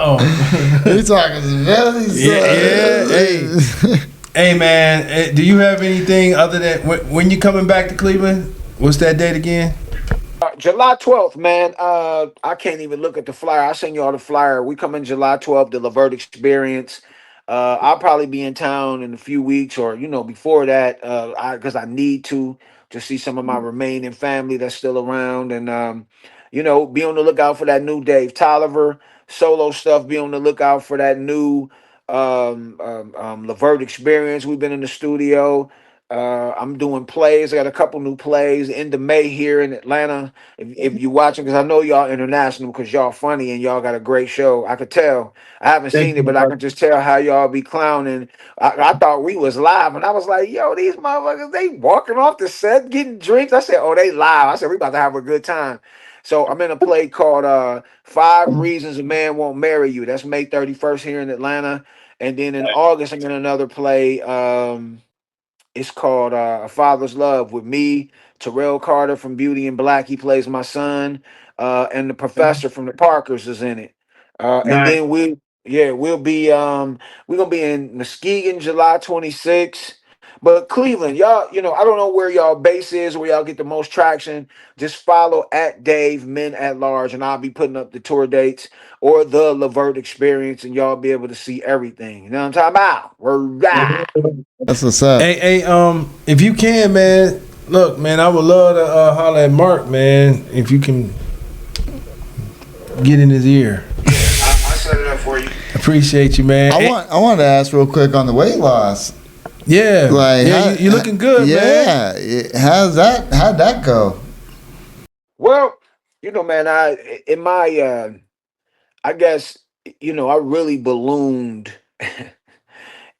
You oh. talking smelly, Yeah, yeah. Hey, son? hey, man. Do you have anything other than when you coming back to Cleveland? What's that date again? July 12th, man. I can't even look at the flyer. I send you all the flyer. We come in July 12th, the Levert Experience. I'll probably be in town in a few weeks, or before that, because I need to see some of my remaining family that's still around, and be on the lookout for that new Dave Tolliver solo stuff. Be on the lookout for that new Levert Experience. We've been in the studio. I'm doing plays. I got a couple new plays end of May here in Atlanta. If you watching, because I know y'all international, because y'all funny and y'all got a great show. I could tell. I haven't thank seen it, you, but I brother. can just tell how y'all be clowning. I thought we was live, and I was like, "Yo, these motherfuckers, they walking off the set getting drinks." I said, "Oh, they live." I said, "We about to have a good time." So I'm in a play called Five Reasons a Man Won't Marry You. That's May 31st here in Atlanta, and then in August I'm in another play. It's called A Father's Love with me, Terrell Carter from Beauty and Black. He plays my son, and the professor from the Parkers is in it. And Nice. then we're gonna be in Muskegon July 26th. But Cleveland, y'all, I don't know where y'all base is, where y'all get the most traction. Just follow at Dave Men at Large, and I'll be putting up the tour dates or the Levert Experience, and y'all be able to see everything. You know what I'm talking about? We're right. That's what's up. Hey, if you can, man, look, man, I would love to holler at Mark, man, if you can get in his ear. I set it up for you. Appreciate you, man. I wanted to ask real quick on the weight loss. Yeah, Like, yeah, you're looking good, man. yeah, how'd that go? Well, man, in my I guess I really ballooned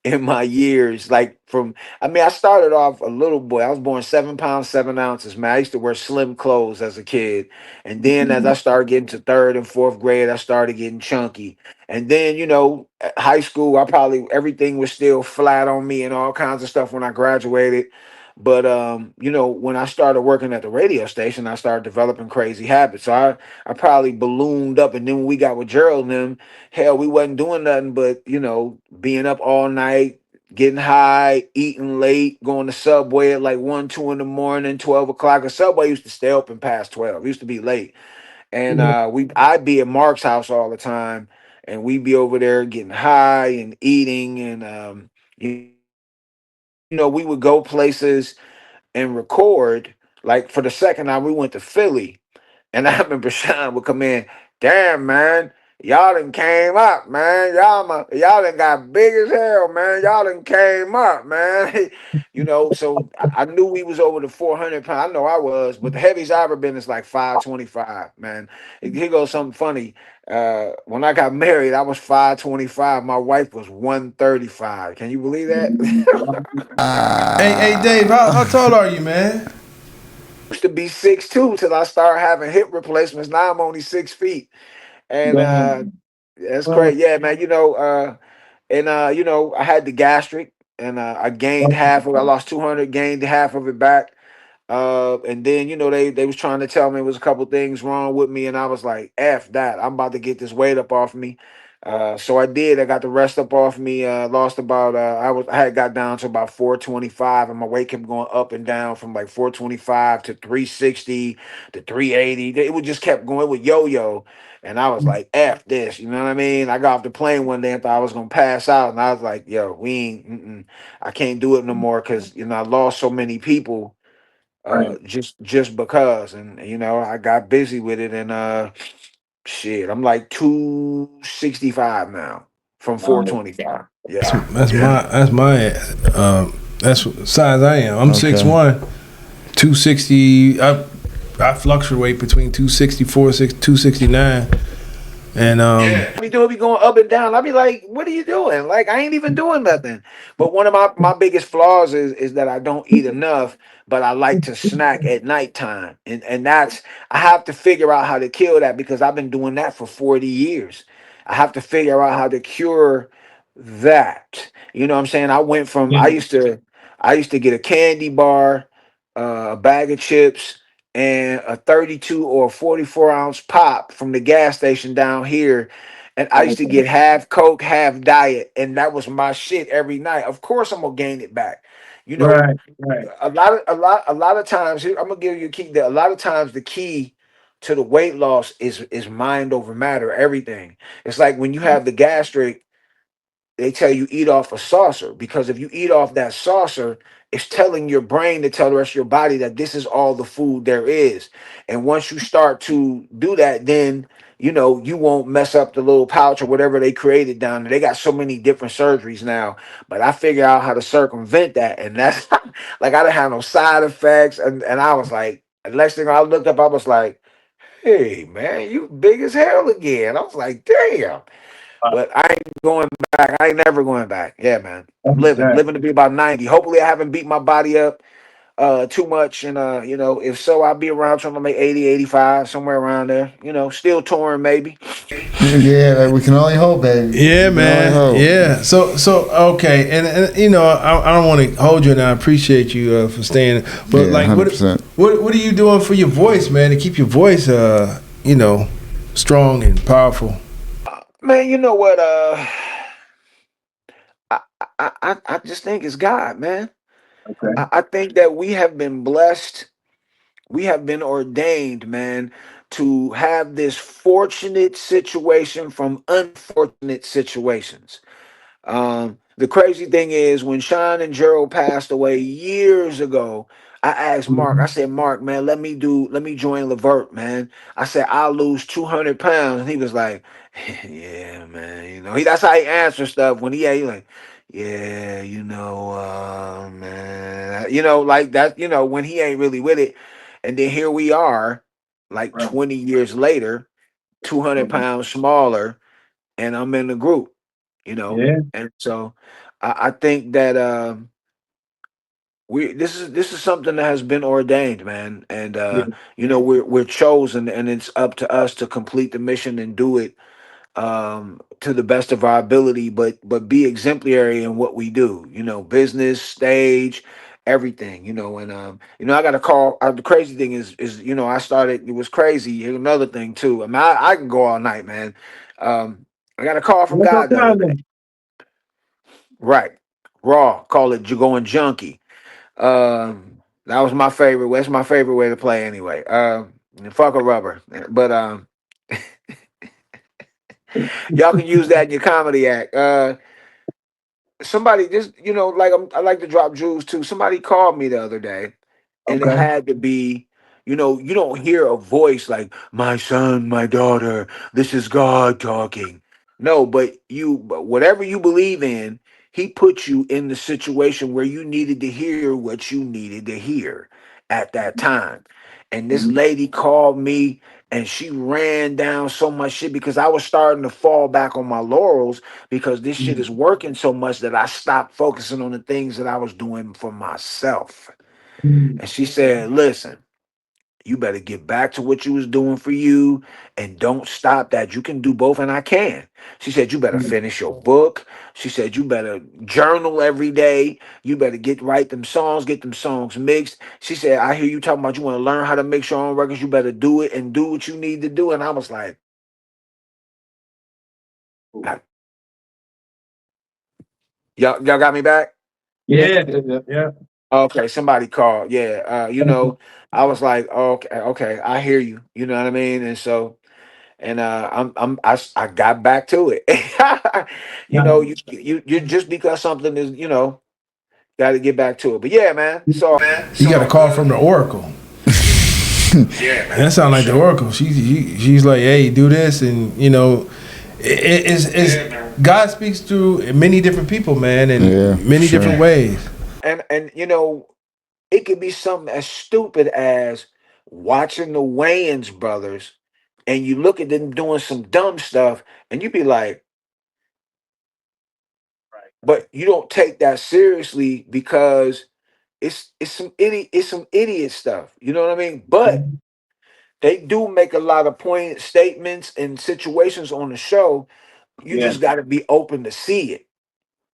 in my years. Like I started off a little boy. I was born 7 pounds 7 ounces, man. I used to wear slim clothes as a kid, and then as I started getting to third and fourth grade, I started getting chunky. And then at high school, I probably everything was still flat on me and all kinds of stuff when I graduated. But when I started working at the radio station, I started developing crazy habits. So I probably ballooned up, and then when we got with Gerald and them, hell, we wasn't doing nothing but being up all night, getting high, eating late, going to Subway at like 1, 2 in the morning, 12 o'clock. A Subway used to stay open past 12. It used to be late, and I'd be at Mark's house all the time, and we'd be over there getting high and eating, and we would go places and record. Like for the second time, we went to Philly, and I remember Sean would come in, damn man, y'all done came up, man. Y'all done got big as hell, man. Y'all done came up, man. So I knew we was over the 400 pound. I know I was, but the heaviest I ever been is like 525, man. Here goes something funny. When I got married, I was 525. My wife was 135. Can you believe that? Hey, Dave, how tall are you, man? Used to be 6'2" till I started having hip replacements. Now I'm only 6 feet. And Damn. that's crazy. Yeah, man. And I had the gastric, and I gained half of it. I lost 200, gained half of it back. And then they was trying to tell me it was a couple things wrong with me, and I was like, "F that! I'm about to get this weight up off me." So I did. I got the rest up off me. Lost about I had got down to about 425, and my weight kept going up and down from like 425 to 360 to 380. It would just kept going. It would yo-yo. And I was like, F this, you know what I mean? I got off the plane one day and thought I was gonna pass out, and I was like, yo, we ain't, I can't do it no more, because I lost so many people Right. just because, and I got busy with it, and shit, I'm like 265 now, from 425. Yeah, That's what size I am. I'm Okay. 6'1", 260. I fluctuate between 264, 269, and we do it be going up and down. I be like, what are you doing? Like, I ain't even doing nothing. But one of my biggest flaws is that I don't eat enough, but I like to snack at nighttime. And that's, I have to figure out how to kill that because I've been doing that for 40 years. I have to figure out how to cure that. You know what I'm saying? I went from I used to get a candy bar, a bag of chips, and a 32 or 44-ounce pop from the gas station down here. And I used to get half Coke, half diet, and that was my shit every night. Of course, I'm gonna gain it back. You know, Right, right. a lot of times. Here, I'm gonna give you a key. That a lot of times the key to the weight loss is mind over matter. Everything. It's like when you have the gastric, they tell you eat off a saucer because if you eat off that saucer, it's telling your brain to tell the rest of your body that this is all the food there is. And once you start to do that, then you won't mess up the little pouch or whatever they created down there. They got so many different surgeries now, but I figure out how to circumvent that, and that's like I didn't have no side effects, and I was like, the next thing I looked up, I was like, hey man, you big as hell again. I was like, damn. But I ain't going back. I ain't never going back. Yeah, man. I'm living to be about 90. Hopefully I haven't beat my body up too much. And if so, I'll be around trying to make 80, 85, somewhere around there. Still touring maybe. Yeah, we can only hope, baby. yeah, We can only man, hope. yeah. So okay, and I don't want to hold you, and I appreciate you for staying. But Yeah, like, 100%. what are you doing for your voice, man, to keep your voice, strong and powerful? Man, you know what? I just think it's God, man. Okay. I think that we have been blessed. We have been ordained, man, to have this fortunate situation from unfortunate situations. The crazy thing is when Sean and Gerald passed away years ago, I asked Mark, I said, Mark, man, let me join Levert, man. I said, I'll lose 200 pounds. And he was like, yeah, man, that's how he answers stuff when he like, yeah, man, like that, when he ain't really with it. And then here we are, like Right. 20 years later, 200 pounds smaller, and I'm in the group, Yeah. and so I think that we this is something that has been ordained, man, and Yeah. we're chosen, and it's up to us to complete the mission and do it to the best of our ability, but be exemplary in what we do, business, stage, everything, and I got a call. The crazy thing is I started. It was crazy. Here's another thing too. I mean, I can go all night, man. I got a call from What's your God the other day. timing? Right. Raw. Call it going junkie. That was my favorite. That's my favorite way to play anyway. Fuck a rubber. But y'all can use that in your comedy act. Somebody just, like I like to drop jewels too. Somebody called me the other day, and it Okay. had to be, you don't hear a voice like my son, my daughter, this is God talking. No, but whatever you believe in, he put you in the situation where you needed to hear what you needed to hear at that time. And this Mhm. lady called me, and she ran down so much shit because I was starting to fall back on my laurels because this shit is working so much that I stopped focusing on the things that I was doing for myself. Mhm. And she said, listen, you better get back to what you was doing for you and don't stop that. You can do both, and I can. She said, you better finish your book. She said, you better journal every day. You better write get them songs mixed. She said, I hear you talking about you want to learn how to mix your own records. You better do it and do what you need to do. And I was like, y'all got me back? Yeah, Yeah. yeah. Okay, somebody called. Yeah, I was like, okay, okay, I hear you. You know what I mean? And so, and I got back to it. You just because something is, got to get back to it. But yeah, man. So You got a call from the Oracle. yeah, That man. sounds like the Oracle. She's like, hey, do this, and God speaks through many different people, man, in many different ways. And you know, it could be something as stupid as watching the Wayans brothers, and you look at them doing some dumb stuff, and you be like, but you don't take that seriously because it's some idiot stuff. You know what I mean? But they do make a lot of poignant statements and situations on the show. You just got to be open to see it.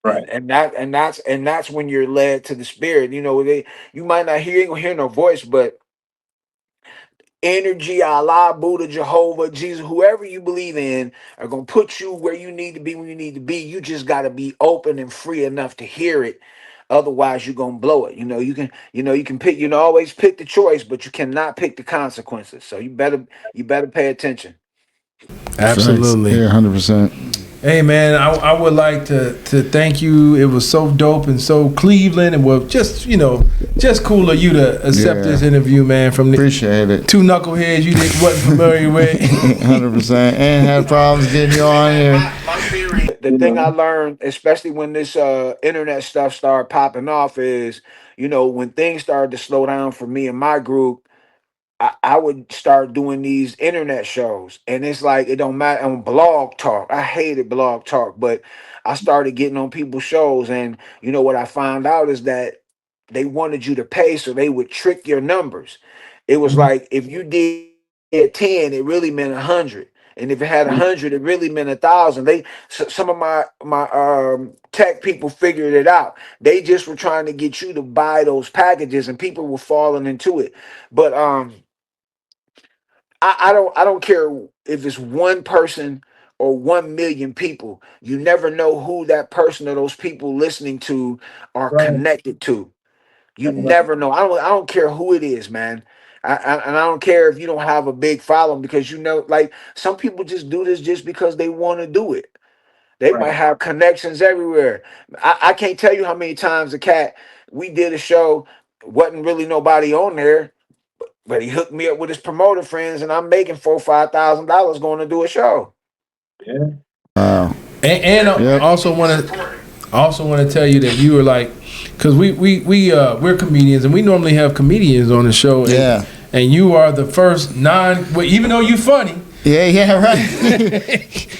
And that's when you're led to the spirit. You know, you might not hear no voice, but energy, Allah, Buddha, Jehovah, Jesus, whoever you believe in, are gonna put you where you need to be when you need to be. You just gotta be open and free enough to hear it. Otherwise, you're gonna blow it. You can pick, always pick the choice, but you cannot pick the consequences. So you better pay attention. Absolutely. Yeah, 100%. Hey man, I would like to thank you. It was so dope and so Cleveland, and well, just cool of you to accept this interview, man. From the Appreciate it. two knuckleheads you wasn't familiar with. 100%. And had problems getting you on here. The thing I learned, especially when this internet stuff started popping off, is when things started to slow down for me and my group. I would start doing these internet shows, and it's like it don't matter on Blog Talk. I hated Blog Talk, but I started getting on people's shows, and what I found out is that they wanted you to pay, so they would trick your numbers. It was like if you did 10, it really meant 100, and if it had 100, it really meant 1,000. Some of my tech people figured it out. They just were trying to get you to buy those packages, and people were falling into it. But I don't care if it's one person or 1 million people. You never know who that person or those people listening to are connected to. You never know. I don't care who it is, man. And I don't care if you don't have a big following, because like some people just do this just because they want to do it. They might have connections everywhere. I can't tell you how many times we did a show, wasn't really nobody on there, but he hooked me up with his promoter friends, and I'm making $4,000-5,000 going to do a show. Wow. And also want to tell you that you were like, because we're comedians, and we normally have comedians on the show. And you are the first even though you're funny. Yeah, right.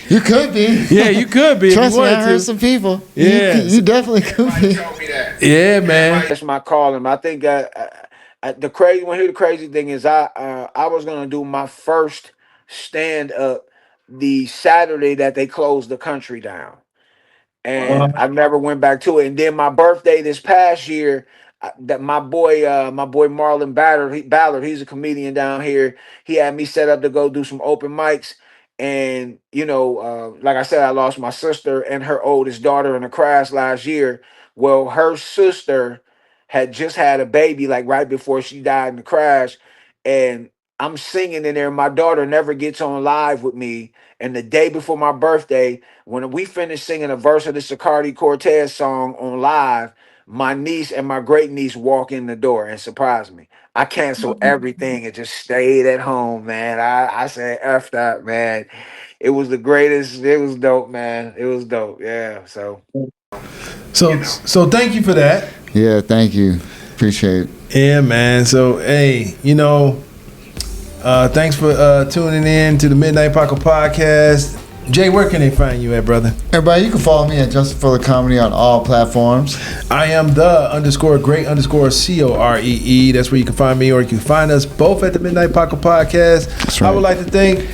You could be. Yeah, you could be. Trust me, I heard some people. Yeah. You definitely could be. Yeah, man. That's my calling. I think the crazy thing is I was gonna do my first stand up the Saturday that they closed the country down, and I never went back to it. And then my birthday this past year, that my boy Marlon Ballard, he's a comedian down here. He had me set up to go do some open mics, and like I said, I lost my sister and her oldest daughter in a crash last year. Well, her sister had just had a baby like right before she died in the crash, and I'm singing in there. My daughter never gets on live with me, and the day before my birthday, when we finished singing a verse of the Sicardi Cortez song on live, my niece and my great niece walk in the door and surprise me. I canceled everything and just stayed at home, man. I said, F that, man. It was the greatest. It was dope, man. It was dope. Yeah. So thank you for that. Yeah, thank you. Appreciate it. Yeah, man. So, hey, thanks for tuning in to the Midnight Paco Podcast. Jay, where can they find you at, brother? Everybody, you can follow me at Justin Fuller Comedy on all platforms. I am the_great_COREE. That's where you can find me, or you can find us both at the Midnight Paco Podcast. That's right. I would like to thank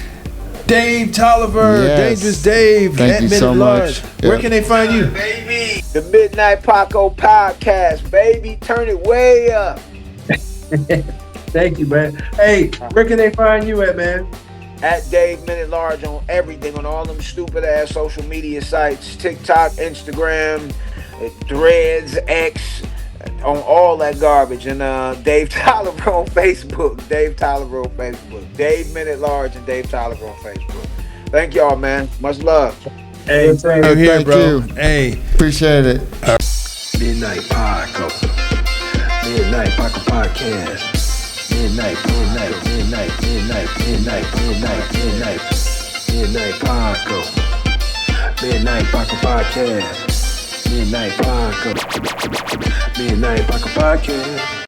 Dave Tolliver, Dangerous Dave, Thank you so much. Where can they find you? Baby, the Midnight Paco Podcast, baby. Turn it way up. Thank you, man. Hey, where can they find you at, man? At Dave Minute Large on everything, on all them stupid ass social media sites, TikTok, Instagram, Threads, X, on all that garbage. And Dave Tolliver on Facebook. Dave Tolliver on Facebook. Dave Minute Large and Dave Tolliver on Facebook. Thank y'all, man. Much love. Hey, I'm here, bro. You. Hey. Appreciate it. Midnight Paco. Midnight Paco Podcast. Midnight Paco. Midnight Paco Podcast. Midnight Paco. Midnight Paco Podcast.